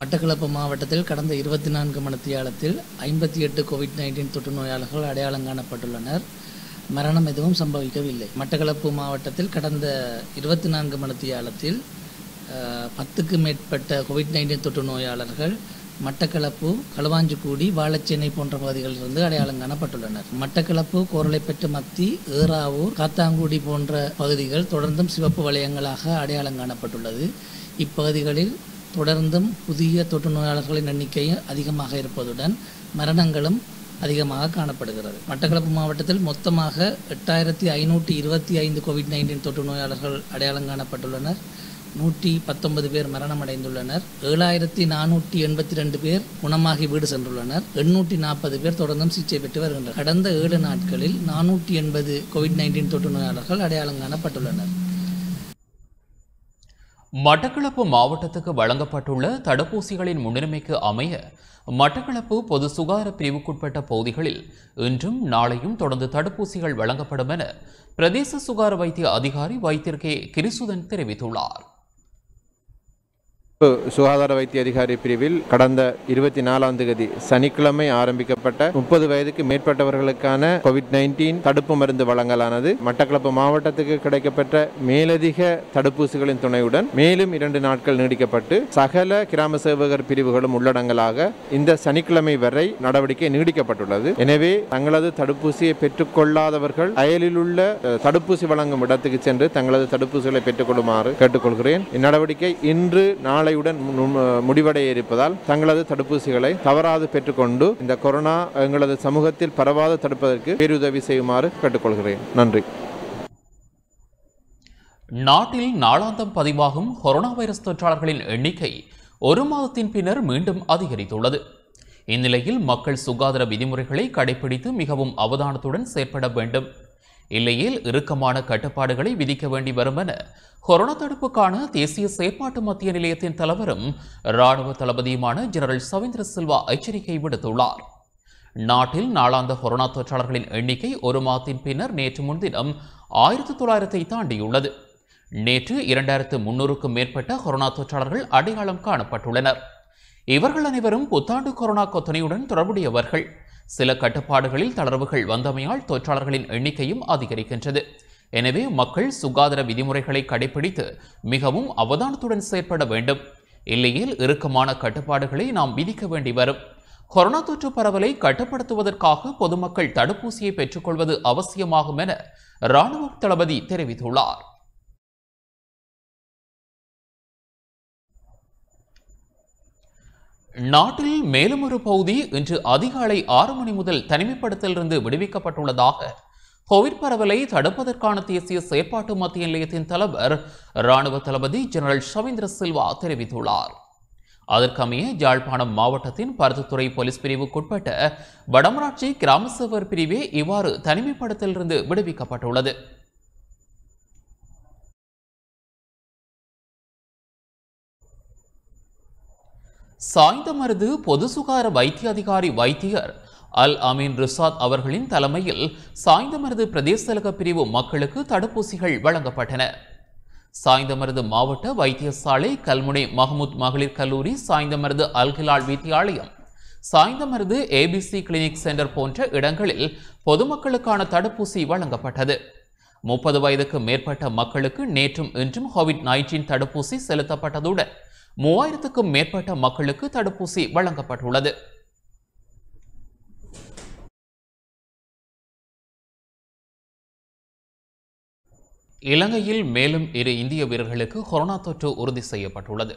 மட்டக்களப்பு மாவட்டத்தில் கடந்த 24 மணித்தியாலத்தில் 58 கோவிட்-19 தொற்று நோயாளர்கள் அடையாளம் காணப்பட்டுள்ளனர். மரணம் எதுவும் சம்பவிக்கவில்லை. மட்டக்களப்பு மாவட்டத்தில் கடந்த 24 மணித்தியாலத்தில் 10க்கு மேற்பட்ட கோவிட்-19 தொற்று நோயாளர்கள் மட்டக்களப்பு, களுவாஞ்சிக்குடி, வாழைச்சேனை போன்ற பகுதிகளிலிருந்து அடையாளம் காணப்பட்டுள்ளனர். மட்டக்களப்பு, கோரளைப்பற்று மத்தி, ஏறாவூர், காத்தாங்குடி போன்ற பகுதிகள் தொடர்ந்தும் சிவப்பு வலயங்களாக அடையாளம் காணப்பட்டுள்ளது. இப்பகுதிகளில் தொடர்ந்தும் புதிய தொற்று நோயாளர்களின் எண்ணிக்கை அதிகமாக இருப்பதுடன் மரணங்களும் அதிகமாக காணப்படுகிறது. மட்டக்களப்பு மாவட்டத்தில் மொத்தமாக 8525 கோவிட்-19 தொற்று நோயாளர்கள் அடையாளம் காணப்பட்டுள்ளனர். 119 பேர் மரணமடைந்துள்ளனர். 7482 பேர் குணமாகி வீடு சென்றுள்ளனர். 840 பேர் தொடர்ந்தும் சிகிச்சை பெற்று வருகின்றனர். கடந்த 7 நாட்களில் 480 கோவிட்-19 தொற்று நோயாளர்கள் அடையாளம் காணப்பட்டுள்ளனர். மட்டக்களப்பு மாவட்டத்துக்கு வழங்கப்பட்டுள்ள தடுப்பூசிகளின் முன்னுரிமைக்கு அமைய மட்டக்களப்பு பொது சுகாதார பிரிவுக்குட்பட்ட பகுதிகளில் இன்றும் நாளையும் தொடர்ந்து தடுப்பூசிகள் வழங்கப்படும் என பிரதேச சுகாதார வைத்திய அதிகாரி வைத்தியர் கே கிரிசுதன் தெரிவித்துள்ளார். சுகாதார வைத்திய அதிகாரி பிரிவில் கடந்த 24ஆம் தேதி சனிக்கிழமை ஆரம்பிக்கப்பட்ட 30 வயதுக்கு மேற்பட்டவர்களுக்கான கோவிட்-19 தடுப்பு மருந்து வழங்கலானது மட்டக்களப்பு மாவட்டத்துக்கு கிடைக்கப்பட்ட மேலதிக தடுப்பூசிகளின் துணையுடன் மேலும் 2 நாட்கள் நீடிக்கப்பட்டு சகல கிராம சேவகர் பிரிவுகளும் உள்ளடங்கலாக இந்த சனிக்கிழமை வரை நடவடிக்கை நீடிக்கப்பட்டுள்ளது. எனவே தங்களது தடுப்பூசியை பெற்றுக்கொள்ளாதவர்கள் அயலில் உள்ள தடுப்பூசி வழங்கும் இடத்துக்கு சென்று தங்களது தடுப்பூசிகளை பெற்றுக்கொள்ளுமாறு கேட்டுக்கொள்கிறேன். இந்நடவடிக்கை இன்று நாளை முடிவடைய இருப்பதால் தங்களது தடுப்பூசிகளை தவறாது பெற்றுக்கொண்டு இந்த கொரோனா எங்களது சமூகத்தில் பரவாது தடுப்பதற்கு பேருதவி செய்யுமாறு கேட்டுக்கொள்கிறேன். நன்றி. நாட்டில் நாளாந்தம் பதிவாகும் கொரோனா வைரஸ் தொற்றாளர்களின் எண்ணிக்கை 1 மாதத்தின் பின்னர் மீண்டும் அதிகரித்துள்ளது. இந்நிலையில் மக்கள் சுகாதார விதிமுறைகளை கடைபிடித்து மிகவும் அவதானத்துடன் செயற்பட வேண்டும். இல்லையில் இறுக்கமான கட்டுப்பாடுகளை விதிக்க வேண்டி வரும் என கொரோனா தடுப்புக்கான தேசிய செயற்பாட்டு மத்திய நிலையத்தின் தலைவரும் இராணுவ தளபதியுமான ஜெனரல் சவேந்திர சில்வா எச்சரிக்கை விடுத்துள்ளார். நாட்டில் நாளாந்த கொரோனா தொற்றாளர்களின் எண்ணிக்கை 1 மாதத்தின் பின்னர் நேற்று முன்தினம் 1900 தாண்டியுள்ளது. நேற்று 2300க்கும் மேற்பட்ட கொரோனா தொற்றாளர்கள் அடையாளம் காணப்பட்டுள்ளனர். இவர்கள் அனைவரும் புத்தாண்டு கொரோனா கொத்தனையுடன் தொடர்புடையவர்கள். சில கட்டுப்பாடுகளில் தளர்வுகள் வந்தமையால் தொற்றாளர்களின் எண்ணிக்கையும் அதிகரிக்கின்றது. எனவே மக்கள் சுகாதார விதிமுறைகளை கடைபிடித்து மிகவும் அவதானத்துடன் செயற்பட வேண்டும். இல்லையில் இறுக்கமான கட்டுப்பாடுகளை நாம் விதிக்க வேண்டி வரும். கொரோனா தொற்று பரவலை கட்டுப்படுத்துவதற்காக பொதுமக்கள் தடுப்பூசியை பெற்றுக்கொள்வது அவசியமாகும் என இராணுவ தளபதி தெரிவித்துள்ளார். நாட்டில் மேலும் ஒரு பகுதி இன்று அதிகாலை 6 மணி முதல் தனிமைப்படுத்தலிருந்து விடுவிக்கப்பட்டுள்ளதாக கோவிட் பரவலை தடுப்பதற்கான தேசிய செயற்பாட்டு மத்திய நிலையத்தின் தலைவர் இராணுவ தளபதி ஜெனரல் சவேந்திர சில்வா தெரிவித்துள்ளார். அதற்கமைய யாழ்ப்பாணம் மாவட்டத்தின் பருத்தித்துறை போலீஸ் பிரிவுக்குட்பட்ட வடமராட்சி கிராம சேவர் பிரிவே இவ்வாறு தனிமைப்படுத்தலிருந்து விடுவிக்கப்பட்டுள்ளது. சாய்ந்தமருது பொது சுகாதார வைத்திய அதிகாரி வைத்தியர் அல் அமீன் ரிசாத் அவர்களின் தலைமையில் சாய்ந்தமருது பிரதேச பிரிவு மக்களுக்கு தடுப்பூசிகள் வழங்கப்பட்டன. சாய்ந்தமருது மாவட்ட வைத்தியசாலை, கல்முனை மஹமூத் மகளிர் கல்லூரி, சாய்ந்தமருது அல்கிலால் வித்தியாலயம், சாய்ந்தமருது ABC கிளினிக் சென்டர் போன்ற இடங்களில் பொதுமக்களுக்கான தடுப்பூசி வழங்கப்பட்டது. 30 வயதுக்கு மேற்பட்ட மக்களுக்கு நேற்றும் இன்றும் கோவிட்-19 தடுப்பூசி செலுத்தப்பட்டதுடன் 3000க்கும் மேற்பட்ட மக்களுக்கு தடுப்பூசி வழங்கப்பட்டுள்ளது. இலங்கையில் மேலும் 2 இந்திய வீரர்களுக்கு கொரோனா தொற்று உறுதி செய்யப்பட்டுள்ளது.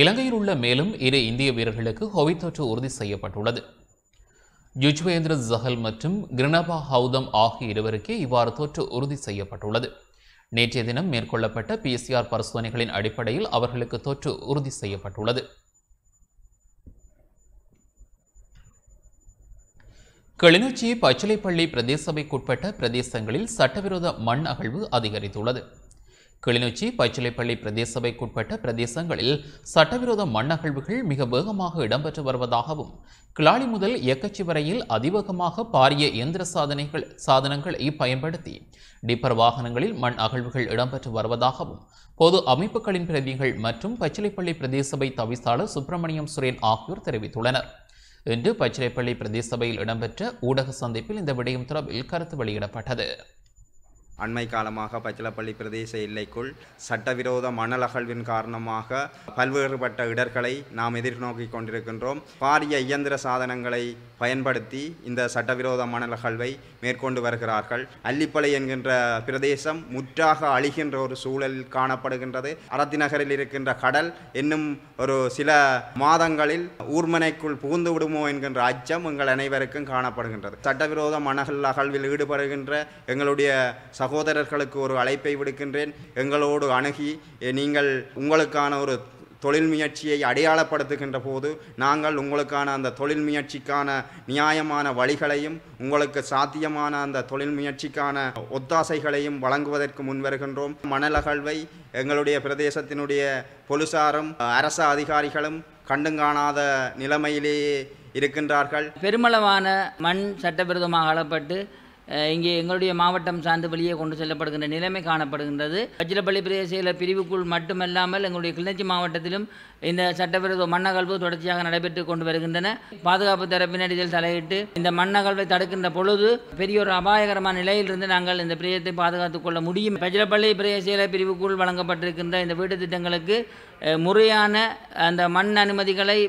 இலங்கையில் உள்ள மேலும் 2 இந்திய வீரர்களுக்கு கோவிட் தொற்று உறுதி செய்யப்பட்டுள்ளது. யுஜ்வேந்திர ஜஹல் மற்றும் கிருணபா ஹவுதம் ஆகிய இருவருக்கே இவ்வாறு தொற்று உறுதி செய்யப்பட்டுள்ளது. நேற்றைய தினம் மேற்கொள்ளப்பட்ட PCR பரிசோதனைகளின் அடிப்படையில் அவர்களுக்கு தொற்று உறுதி செய்யப்பட்டுள்ளது. கிளிநொச்சி பச்சிலைப்பள்ளி பிரதேச சபைக்குட்பட்ட பிரதேசங்களில் சட்டவிரோத மண் அகழ்வு அதிகரித்துள்ளது. கிளிநொச்சி பச்சிலைப்பள்ளி பிரதேச சபைக்குட்பட்ட பிரதேசங்களில் சட்டவிரோத மண் அகழ்வுகள் மிக வேகமாக இடம்பெற்று வருவதாகவும், கிளாலி முதல் எக்கச்சி வரையில் அதிவேகமாக பாரிய இயந்திர சாதனங்களை பயன்படுத்தி டிப்பர் வாகனங்களில் மண் அகழ்வுகள் இடம்பெற்று வருவதாகவும் பொது அமைப்புகளின் பிரதிநிதிகள் மற்றும் பச்சிலைப்பள்ளி பிரதேச சபை தவிசாளர் சுப்பிரமணியம் சுரேன் ஆகியோர் தெரிவித்துள்ளனர். இன்று பச்சிலைப்பள்ளி பிரதேச சபையில் இடம்பெற்ற ஊடக சந்திப்பில் இந்த விடயம் தொடர்பில் கருத்து வெளியிடப்பட்டது. அண்மை காலமாக பச்சிலைப்பள்ளி பிரதேச எல்லைக்குள் சட்டவிரோத மணல் அகழ்வின் காரணமாக பல்வேறுபட்ட இடர்களை நாம் எதிர்நோக்கி கொண்டிருக்கின்றோம். பாரிய இயந்திர சாதனங்களை பயன்படுத்தி இந்த சட்டவிரோத மணல் அகழ்வை மேற்கொண்டு வருகிறார்கள். அல்லிப்பளை என்கின்ற பிரதேசம் முற்றாக அழிகின்ற ஒரு சூழலில் காணப்படுகின்றது. அரத்திநகரில் இருக்கின்ற கடல் இன்னும் ஒரு சில மாதங்களில் ஊர்மனைக்குள் புகுந்து விடுமோ என்கின்ற அச்சம் எங்கள் அனைவருக்கும் காணப்படுகின்றது. சட்டவிரோத மணல் அகழ்வில் ஈடுபடுகின்ற எங்களுடைய சகோதரர்களுக்கு ஒரு அழைப்பை விடுக்கின்றேன். எங்களோடு அணுகி நீங்கள் உங்களுக்கான ஒரு தொழில் முயற்சியை அடையாளப்படுத்துகின்ற போது நாங்கள் உங்களுக்கான அந்த தொழில் முயற்சிக்கான நியாயமான வழிகளையும் உங்களுக்கு சாத்தியமான அந்த தொழில் முயற்சிக்கான ஒத்தாசைகளையும் வழங்குவதற்கு முன்வருகின்றோம். மணல் அகழ்வை எங்களுடைய பிரதேசத்தினுடைய போலீசாரும் அரச அதிகாரிகளும் கண்டுங்காணாத நிலைமையிலேயே இருக்கின்றார்கள். பெருமளவான மண் சட்டவிரோதமாக அகழப்பட்டு இங்கே எங்களுடைய மாவட்டம் சார்ந்து வெளியே கொண்டு செல்லப்படுகின்ற நிலைமை காணப்படுகின்றது. பச்சிலைப்பள்ளி பிரதேச செயலர் பிரிவுக்குள் மட்டுமல்லாமல் எங்களுடைய கிளிநொச்சி மாவட்டத்திலும் இந்த சட்டவிரோத மண்ணகழ்வு தொடர்ச்சியாக நடைபெற்று கொண்டு வருகின்றன. பாதுகாப்பு தரப்பினர் இதில் தலையிட்டு இந்த மண்ணகழ்வை தடுக்கின்ற பொழுது பெரிய ஒரு அபாயகரமான நிலையிலிருந்து நாங்கள் இந்த பிரதேசத்தை பாதுகாத்துக் கொள்ள முடியும். பச்சிலைப்பள்ளி பிரதேச செயலர் பிரிவுக்குள் வழங்கப்பட்டிருக்கின்ற இந்த வீட்டு திட்டங்களுக்கு முறையான அந்த மண் அனுமதிகளை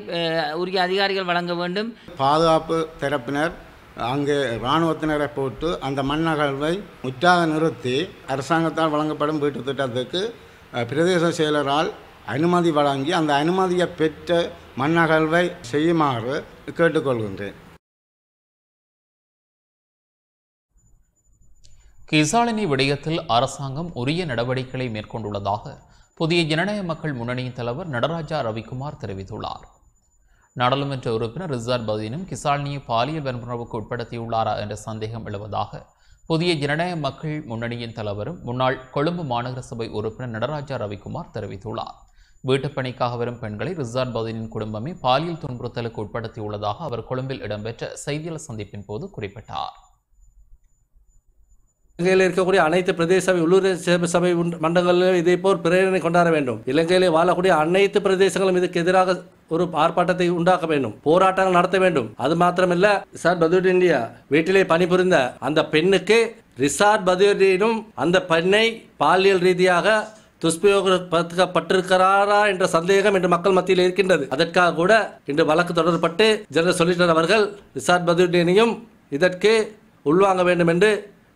உரிய அதிகாரிகள் வழங்க வேண்டும். பாதுகாப்பு தரப்பினர் அங்கே இராணுவத்தினரை போட்டு அந்த மண் அகழ்வை முற்றாக நிறுத்தி அரசாங்கத்தால் வழங்கப்படும் வீட்டு திட்டத்துக்கு பிரதேச செயலரால் அனுமதி வழங்கி அந்த அனுமதியை பெற்ற மண் அகழ்வை செய்யுமாறு கேட்டுக்கொள்கின்றேன். கிசாலினி விடயத்தில் அரசாங்கம் உரிய நடவடிக்கைகளை மேற்கொண்டுள்ளதாக புதிய ஜனநாயக மக்கள் முன்னணியின் தலைவர் நடராஜா ரவிக்குமார் தெரிவித்துள்ளார். நாடாளுமன்ற உறுப்பினர் ரிசார்ட் பதீனும் கிசாலினியை பாலியல் வன்புணர்வுக்கு உட்படுத்தியுள்ளாரா என்ற சந்தேகம் எழுவதாக புதிய ஜனநாயக மக்கள் முன்னணியின் தலைவரும் முன்னாள் கொழும்பு மாநகர சபை உறுப்பினர் நடராஜா ரவிக்குமார் தெரிவித்துள்ளார். வீட்டுப்பணிக்காக வரும் பெண்களை ரிசார்ட் பதீனின் குடும்பமே பாலியல் துன்புறுத்தலுக்கு உட்படுத்தியுள்ளதாக அவர் கொழும்பில் இடம்பெற்ற செய்தியாளர் சந்திப்பின் போது குறிப்பிட்டார். இலங்கையில் இருக்கக்கூடிய அனைத்து பிரதேச சபை உள்ளூர் சபை மண்டலங்களிலும் இதே போல் பிரேரணை கொண்டாட வேண்டும். இலங்கையிலே வாழக்கூடிய அனைத்து பிரதேசங்களும் இதுக்கு எதிராக ஒரு ஆர்ப்பாட்டத்தை உண்டாக்க வேண்டும், போராட்டங்கள் நடத்த வேண்டும். அது மாத்திரமல்ல, ரிசார்ட் பதுவுதீன் இந்தியா வீட்டிலே பணிபுரிந்த அந்த பெண்ணுக்கு ரிசார்ட் பதுவுதீனும் அந்த பெண்ணை பாலியல் ரீதியாக துஷ்பிரயோகப்படுத்திருக்கிறாரா என்ற சந்தேகம் இன்று மக்கள் மத்தியில் இருக்கின்றது. அதற்காக கூட இன்று வழக்கு தொடரப்பட்டு ஜெனரல் சொலிசிட்டர் அவர்கள் ரிசார்ட் பதுவுதீனையும் இதற்கு உள்வாங்க வேண்டும் என்று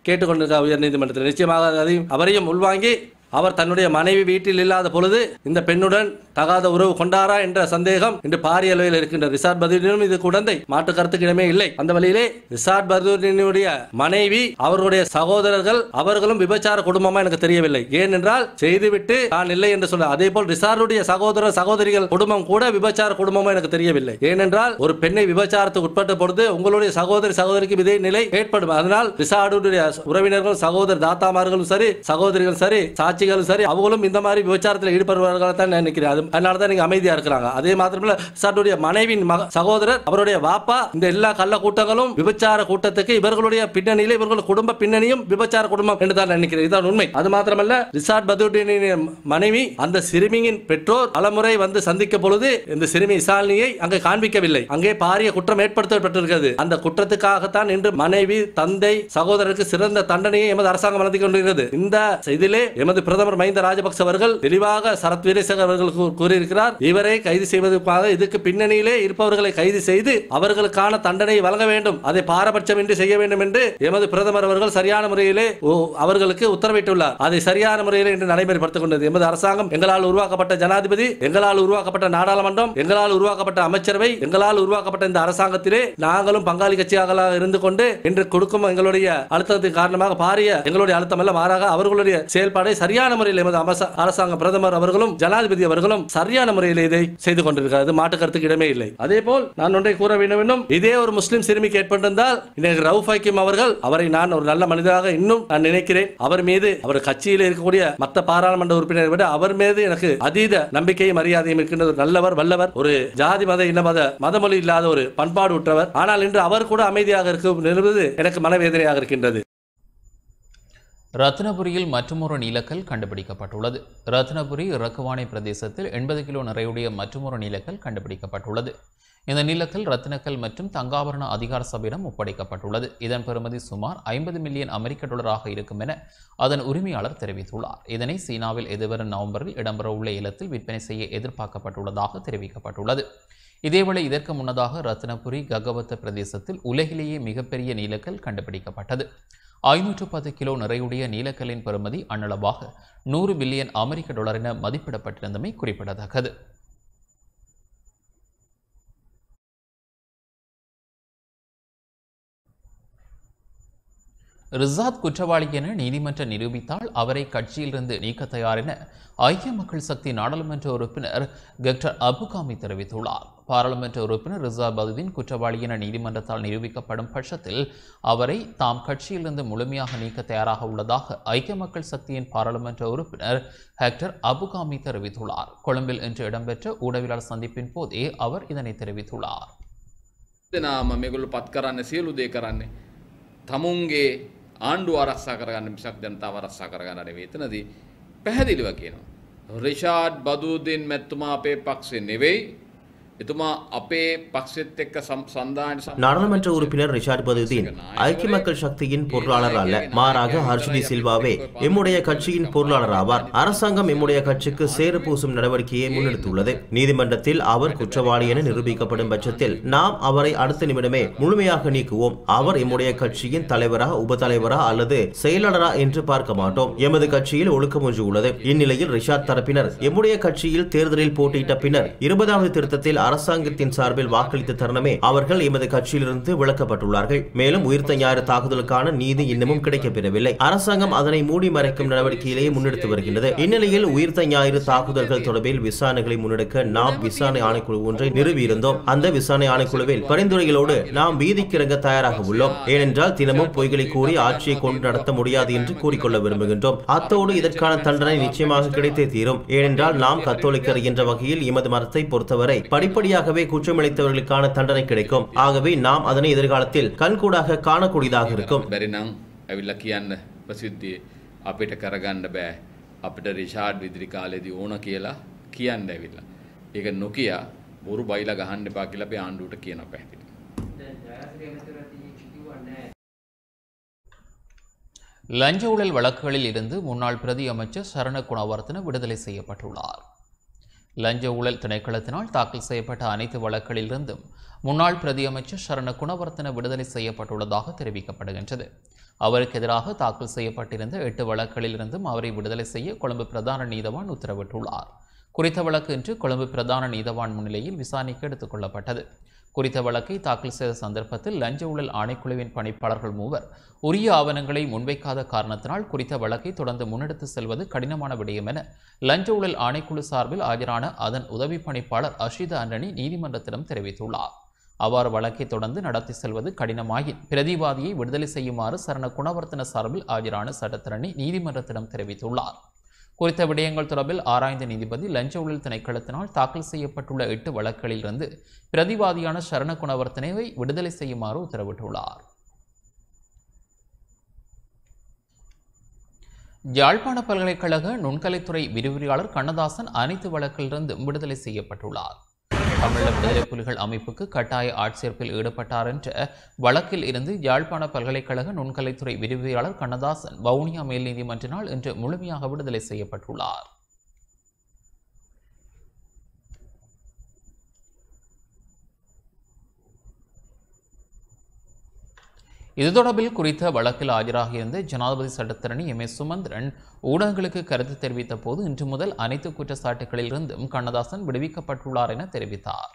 கேட்டுக்கொண்டிருக்கிறார் உயர்நீதிமன்றத்தில். நிச்சயமாக அவரையும் உள்வாங்கி அவர் தன்னுடைய மனைவி வீட்டில் இல்லாத பொழுது இந்த பெண்ணுடன் தகாத உறவு கொண்டாரா என்ற சந்தேகம் இன்று பாரிய அளவில் இருக்கின்றது. ரிசார்ட் பதுவுதீனும் இது குழந்தை, மாற்று கருத்துக்கு இடமே இல்லை. அந்த வழியிலே ரிசார்ட் பதுவுதீனுடைய மனைவி அவர்களுடைய சகோதரர்கள் அவர்களும் விபச்சார குடும்பமா எனக்கு தெரியவில்லை. ஏனென்றால் செய்துவிட்டு நான் இல்லை என்று சொல்ல, அதே போல் ரிசார்டுடைய சகோதர சகோதரிகள் குடும்பம் கூட விபச்சார குடும்பமா எனக்கு தெரியவில்லை. ஏனென்றால் ஒரு பெண்ணை விபச்சாரத்துக்கு உட்பட்ட பொழுது உங்களுடைய சகோதரிக்கு இதே நிலை ஏற்படும். அதனால் ரிசார்டுடைய உறவினர்கள் சகோதர தாத்தாமார்களும் சரி சகோதரிகள் சரி சரி அவங்களும் இந்த மாதிரி விபச்சாரத்தில் ஈடுபடுவார்கள் தான் நினைக்கிறேன். அதனாலதான் நீங்க அமைதியா இருக்கிறாங்க. அதே மாத்திரமல்ல, ரிசார்டுடைய மனைவியின் சகோதரர் அவருடைய வாப்பா இந்த எல்லா கள்ள கூட்டங்களும் விபச்சார கூட்டத்துக்கு இவர்களுடைய பின்னணியில இவர்கள் குடும்ப பின்னணியும் விபச்சார குடும்பம் என்று தான் நினைக்கிறேன். இதுதான் உண்மை. அது மாத்திரமல்ல, ரிசார்ட் பதுவுதீனின் மனைவி அந்த சிறுமியின் பெற்றோர் பலமுறை வந்து சந்திக்க பொழுது இந்த சிறுமி இசாலினியை அங்கே காண்பிக்கவில்லை. அங்கே பாரிய குற்றம் ஏற்படுத்தப்பட்டிருக்கிறது. அந்த குற்றத்துக்காகத்தான் இன்று மனைவி தந்தை சகோதரருக்கு சிறந்த தண்டனையை எமது அரசாங்கம் வழங்கிக் கொண்டிருக்கிறது. இந்த இதிலே எமது பிரதமர் மஹிந்த ராஜபக்ச அவர்கள் தெளிவாக சரத் வீரேச அவர்களுக்கு கூறியிருக்கிறார். இவரை கைது செய்வதற்காக இதுக்கு பின்னணியிலே இருப்பவர்களை கைது செய்து அவர்களுக்கான தண்டனை வழங்க வேண்டும், அதை பாரபட்சமின்றி செய்ய வேண்டும் என்று எமது பிரதமர் அவர்கள் சரியான முறையிலே அவர்களுக்கு உத்தரவிட்டுள்ளார். அதை சரியான முறையில் இன்று நடைமுறைப்படுத்திக் கொண்டது எமது அரசாங்கம். எங்களால் உருவாக்கப்பட்ட ஜனாதிபதி, எங்களால் உருவாக்கப்பட்ட நாடாளுமன்றம், எங்களால் உருவாக்கப்பட்ட அமைச்சரவை, எங்களால் உருவாக்கப்பட்ட இந்த அரசாங்கத்திலே நாங்களும் பங்காளி கட்சியாக இருந்து கொண்டு இன்று கொடுக்கும் எங்களுடைய அழுத்தத்தின் காரணமாக பாரிய எங்களுடைய அழுத்தம் அல்ல, மாறாக அவர்களுடைய செயல்பாடை சரியான முறையில் எமது அரசாங்க பிரதமர் அவர்களும் ஜனாதிபதி அவர்களும் சரியான முறையில் இதை செய்து கொண்டிருக்கிறது. மாற்று கருத்துக்கு இடமே இல்லை. அதே போல் நான் ஒன்றை கூற வேண்டும், இதே ஒரு முஸ்லிம் சிறுமிக்கு ஏற்பட்டிருந்தால் இன்னைக்கு ரவுஃப் ஹக்கீம் அவர்கள், அவரை நான் ஒரு நல்ல மனிதராக இன்னும் நான் நினைக்கிறேன். அவர் மீது அவர் கட்சியில் இருக்கக்கூடிய மற்ற பாராளுமன்ற உறுப்பினரை விட அவர் மீது எனக்கு அதீத நம்பிக்கையும் மரியாதையும் இருக்கின்றது. நல்லவர், வல்லவர், ஒரு ஜாதி மத இன மதமொழி இல்லாத ஒரு பண்பாடு உற்றவர். ஆனால் இன்று அவர் கூட அமைதியாக இருக்கும் என்பது எனக்கு மனவேதனையாக இருக்கின்றது. ரத்னபுரியில் மற்றொரு நீலக்கல் கண்டுபிடிக்கப்பட்டுள்ளது. ரத்னபுரி இறக்குவானை பிரதேசத்தில் 80 கிலோ நிறையுடைய மற்றொரு நீலக்கல் கண்டுபிடிக்கப்பட்டுள்ளது. இந்த நீலக்கல் ரத்தினக்கல் மற்றும் தங்காபரண அதிகார சபையிடம் ஒப்படைக்கப்பட்டுள்ளது. இதன் பெறுமதி சுமார் 50 மில்லியன் அமெரிக்க டாலராக இருக்கும் என அதன் உரிமையாளர் தெரிவித்துள்ளார். இதனை சீனாவில் எதிர்வரும் நவம்பரில் இடம்பெறவுள்ள ஏலத்தில் விற்பனை செய்ய எதிர்பார்க்கப்பட்டுள்ளதாக தெரிவிக்கப்பட்டுள்ளது. இதேவேளை இதற்கு முன்னதாக ரத்னபுரி ககவத்த பிரதேசத்தில் உலகிலேயே மிகப்பெரிய நீலக்கல் கண்டுபிடிக்கப்பட்டது. 510 கிலோ நிறையுடைய நீலக்கல்லின் பெறுமதி அன்னளவாக 100 பில்லியன் அமெரிக்க டாலர் என மதிப்பிடப்பட்டிருந்தமை குறிப்பிடத்தக்கது. ரிசாத் குற்றவாளி என நீதிமன்றம் நிரூபித்தால் அவரை கட்சியிலிருந்து நீக்க தயார் என ஐக்கிய மக்கள் சக்தி நாடாளுமன்ற உறுப்பினர் டாக்டர் அபுகாமி தெரிவித்துள்ளார். பாராளுமன்ற உறுப்பினர் ரிசாத் பதுதீன் குற்றவாளி என நீதிமன்றத்தால் நிரூபிக்கப்படும் பட்சத்தில் அவரை தாம் கட்சியிலிருந்து முழுமையாக நீக்க தயாராக உள்ளதாக ஐக்கிய மக்கள் சக்தியின் பாராளுமன்ற உறுப்பினர் டாக்டர் அபுகாமி தெரிவித்துள்ளார். கொழும்பில் இன்று இடம்பெற்ற ஊடகவியலாளர் சந்திப்பின் போதே அவர் இதனை தெரிவித்துள்ளார். ආණ්ඩුව ආරක්ෂා කරගන්න මිසක් ජනතාව ආරක්ෂා කරගන්න නෙවෙයි. එතනදී පැහැදිලිව කියනවා. රිෂාඩ් බදුදීන් මැතිතුමා අපේ පක්ෂේ නෙවෙයි. එතුමා අපේ පක්ෂෙත් එක්ක நாடாளுமன்ற உறுப்பினர் ரிஷாட் பதுதீன் ஐக்கிய மக்கள் சக்தியின் பொருளாளர் அல்ல, மாறாக ஹர்ஷினி சில்வாவே எம்முடைய கட்சியின் பொருளாளர் ஆவார். அரசாங்கம் எம்முடைய கட்சிக்கு சேறு பூசும் நடவடிக்கையை முன்னெடுத்துள்ளது. நீதிமன்றத்தில் அவர் குற்றவாளி என நிரூபிக்கப்படும் பட்சத்தில் நாம் அவரை அடுத்த நிமிடமே முழுமையாக நீக்குவோம். அவர் எம்முடைய கட்சியின் தலைவரா, உபதலைவரா அல்லது செயலாளரா என்று பார்க்க மாட்டோம். எமது கட்சியில் ஒழுக்கம் ஒன்று உள்ளது. இந்நிலையில் ரிஷாட் தரப்பினர் எம்முடைய கட்சியில் தேர்தலில் போட்டியிட்ட பின்னர் 20வது திருத்தத்தில் அரசாங்கத்தின் சார்பில் வாக்களித்த தருணமே அவர்கள் எமது கட்சியிலிருந்து விலக்கப்பட்டுள்ளார்கள். மேலும் உயிர்த்த ஞாயிறு தாக்குதலுக்கான நீதி இன்னமும் கிடைக்கப்பெறவில்லை. அரசாங்கம் அதனை மூடி மறைக்கும் நடவடிக்கையிலேயே முன்னெடுத்து வருகின்றது. இந்நிலையில் உயிர்த்த ஞாயிறு தாக்குதல்கள் தொடர்பில் விசாரணைகளை முன்னெடுக்க நாம் விசாரணை ஆணைக்குழு ஒன்றை நிறுவியிருந்தோம். அந்த விசாரணை ஆணைக்குழுவில் பரிந்துரைகளோடு நாம் வீதிக்கு இறங்க தயாராக உள்ளோம். ஏனென்றால் தினமும் பொய்களை கூறி ஆட்சியை கொண்டு நடத்த முடியாது என்று கூறிக்கொள்ள விரும்புகின்றோம். அத்தோடு இதற்கான தண்டனை நிச்சயமாக கிடைத்தே தீரும். ஏனென்றால் நாம் கத்தோலிக்கர் என்ற வகையில் எமது மதத்தை பொறுத்தவரை படிப்படியாகவே குற்றமிழைத்தவர்களுக்கான தண்டனை கிடைக்கும். ஆகவே நாம் அதனை எதிர்காலத்தில் கண்கூடாக காணக்கூடியதாக இருக்கும். ඇවිල්ලා කියන්න ප්‍රසිද්ධියේ අපිට කරගන්න බෑ, අපිට රිෂාඩ් විදිරි කාලේදී ඕන කියලා කියන්න ඇවිල්ලා. ඒක නොකිය බොරු බයිලා ගහන්න එපා කියලා අපි ආණ්ඩුවට කියන පැහැදිලි. லஞ்ச ஊழல் வழக்குகளில் இருந்து முன்னாள் பிரதி அமைச்சர் சரண குணவர்த்தன விடுதலை செய்யப்பட்டுள்ளார். லஞ்ச ஊழல் திணைக்களத்தினால் தாக்கல் செய்யப்பட்ட அனைத்து வழக்குகளிலிருந்தும் முன்னாள் பிரதி அமைச்சர் சரண குணவர்த்தன விடுதலை செய்யப்பட்டுள்ளதாக தெரிவிக்கப்படுகின்றது. அவருக்கு எதிராக தாக்கல் செய்யப்பட்டிருந்த 8 வழக்குகளிலிருந்தும் அவரை விடுதலை செய்ய கொழும்பு பிரதான நீதவான் உத்தரவிட்டுள்ளார். குறித்த வழக்கு இன்று கொழும்பு பிரதான நீதவான் முன்னிலையில் விசாரணைக்கு எடுத்துக் கொள்ளப்பட்டது. குறித்த வழக்கை தாக்கல் செய்த சந்தர்ப்பத்தில் லஞ்ச ஊழல் ஆணைக்குழுவின் பணிப்பாளர்கள் 3 உரிய ஆவணங்களை முன்வைக்காத காரணத்தினால் குறித்த வழக்கை தொடர்ந்து முன்னெடுத்து செல்வது கடினமான விடயம் என லஞ்ச ஊழல் ஆணைக்குழு சார்பில் ஆஜரான அதன் உதவி பணிப்பாளர் அஷித ஆண்டனி நீதிமன்றத்திடம் தெரிவித்துள்ளார். அவ்வாறு வழக்கை தொடர்ந்து நடத்தி செல்வது கடினமாயின் பிரதிவாதியை விடுதலை செய்யுமாறு சரண குணவர்த்தன சார்பில் ஆஜரான சட்டத்தரணி நீதிமன்றத்திடம் தெரிவித்துள்ளார். குறித்த விடயங்கள் தொடர்பில் ஆராய்ந்த நீதிபதி லஞ்ச ஊழல் திணைக்களத்தினால் தாக்கல் செய்யப்பட்டுள்ள 8 வழக்குகளிலிருந்து பிரதிவாதியான சரண குணவர்த்தனையை விடுதலை செய்யுமாறு உத்தரவிட்டுள்ளார். யாழ்ப்பாண பல்கலைக்கழக நுண்கலைத்துறை விரிவுரையாளர் கண்ணதாசன் அனைத்து வழக்கிலிருந்தும் விடுதலை செய்யப்பட்டுள்ளார். தமிழக விடுதலை புலிகள் அமைப்புக்கு கட்டாய ஆட்சேர்ப்பில் ஈடுபட்டார் என்ற வழக்கில் இருந்து யாழ்ப்பாண பல்கலைக்கழக நுண்கலைத்துறை விரிவுரையாளர் கண்ணதாசன் வவுனியா மேல் நீதிமன்றினால் இன்று முழுமையாக விடுதலை செய்யப்பட்டுள்ளார். இது தொடர்பில் குறித்த வழக்கில் ஆஜராகியிருந்த ஜனாதிபதி சட்டத்தரணி M.A. சுமந்திரன் ஊடகங்களுக்கு கருத்து தெரிவித்த போது இன்று முதல் அனைத்து குற்றச்சாட்டுகளிலிருந்தும் கண்ணதாசன் விடுவிக்கப்பட்டுள்ளார் என தெரிவித்தார்.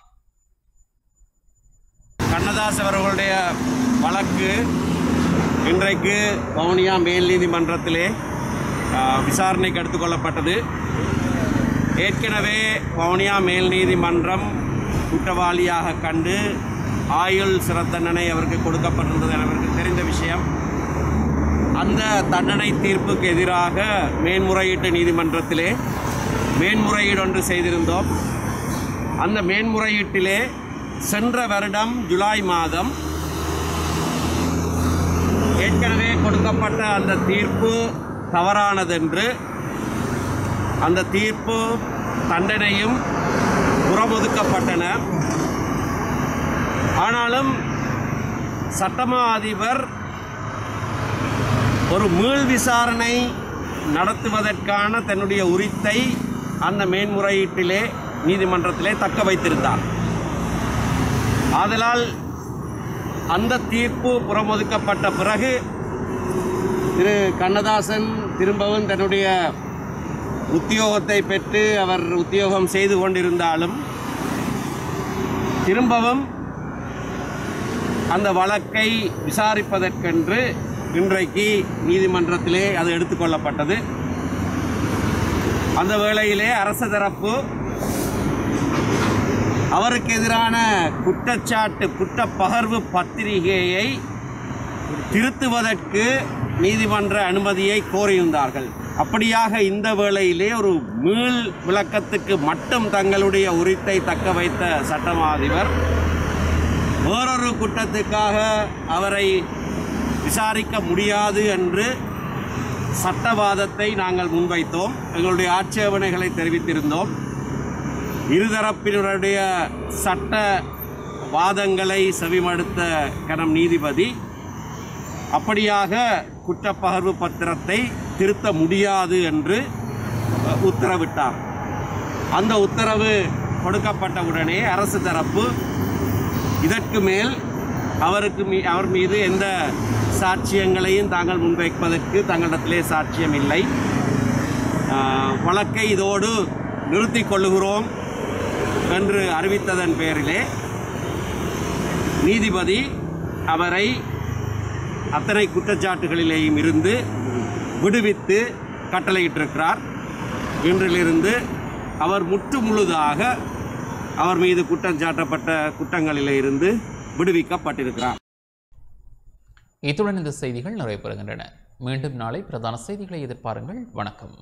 கண்ணதாஸ் அவர்களுடைய வழக்கு இன்றைக்கு வவுனியா மேல் நீதிமன்றத்திலே விசாரணைக்கு எடுத்துக்கொள்ளப்பட்டது. ஏற்கனவே வவுனியா மேல் நீதிமன்றம் குற்றவாளியாக கண்டு ஆயுள் சிறை தண்டனை அவருக்கு கொடுக்கப்பட்டிருந்தது அவருக்கு தெரிந்த விஷயம். அந்த தண்டனை தீர்ப்புக்கு எதிராக மேன்முறையீட்டு நீதிமன்றத்திலே மேன்முறையீடு ஒன்று செய்திருந்தோம். அந்த மேன்முறையீட்டிலே சென்ற வருடம் ஜூலை மாதம் ஏற்கனவே கொடுக்கப்பட்ட அந்த தீர்ப்பு தவறானதென்று அந்த தீர்ப்பு தண்டனையும் புறமொதுக்கப்பட்டன. ஆனாலும் சட்டமா அதிபர் ஒரு மீள் விசாரணை நடத்துவதற்கான தன்னுடைய உரித்தை அந்த மேன்முறையீட்டிலே நீதிமன்றத்திலே தக்க வைத்திருந்தார். ஆதலால் அந்த தீர்ப்பு புறமொதுக்கப்பட்ட பிறகு திரு கண்ணதாசன் திரும்பவும் தன்னுடைய உத்தியோகத்தை பெற்று அவர் உத்தியோகம் செய்து கொண்டிருந்தாலும் திரும்பவும் அந்த வழக்கை விசாரிப்பதற்கென்று இன்றைக்கு நீதிமன்றத்திலே அது எடுத்துக்கொள்ளப்பட்டது. அந்த வேளையிலே அரசு தரப்பு அவருக்கு எதிரான குற்றச்சாட்டு குற்றப்பகர்வு பத்திரிகையை திருத்துவதற்கு நீதிமன்ற அனுமதியை கோரியிருந்தார்கள். அப்படியாக இந்த வேளையிலே ஒரு மீள் விளக்கத்துக்கு மட்டும் தங்களுடைய உரித்தை தக்க வைத்த சட்டமா அதிபர் வேறொரு குற்றத்துக்காக அவரை விசாரிக்க முடியாது என்று சட்டவாதத்தை நாங்கள் முன்வைத்தோம். எங்களுடைய ஆட்சேபனைகளை தெரிவித்திருந்தோம். இருதரப்பினருடைய சட்ட வாதங்களை செவிமடுத்த கனம் நீதிபதி அப்படியாக குற்றப்பகர்வு பத்திரத்தை திருத்த முடியாது என்று உத்தரவிட்டார். அந்த உத்தரவு கொடுக்கப்பட்டவுடனே அரசு தரப்பு இதற்கு மேல் அவர் மீது எந்த சாட்சியங்களையும் தாங்கள் முன்வைப்பதற்கு தங்களிடத்திலே சாட்சியம் இல்லை, வழக்கை இதோடு நிறுத்திக் கொள்ளுகிறோம் என்று அறிவித்ததன் பேரிலே நீதிபதி அவரை அத்தனை குற்றச்சாட்டுகளிலேயும் இருந்து விடுவித்து கட்டளையிட்டிருக்கிறார். இன்றிலிருந்து அவர் முற்றுமுழுதாக அவர் மீது குற்றம் சாட்டப்பட்ட குற்றங்களிலே இருந்து விடுவிக்கப்பட்டிருக்கிறார். இத்துடன் இந்த செய்திகள் நிறைவு பெறுகின்றன. மீண்டும் நாளை பிரதான செய்திகளை எதிர்பாருங்கள். வணக்கம்.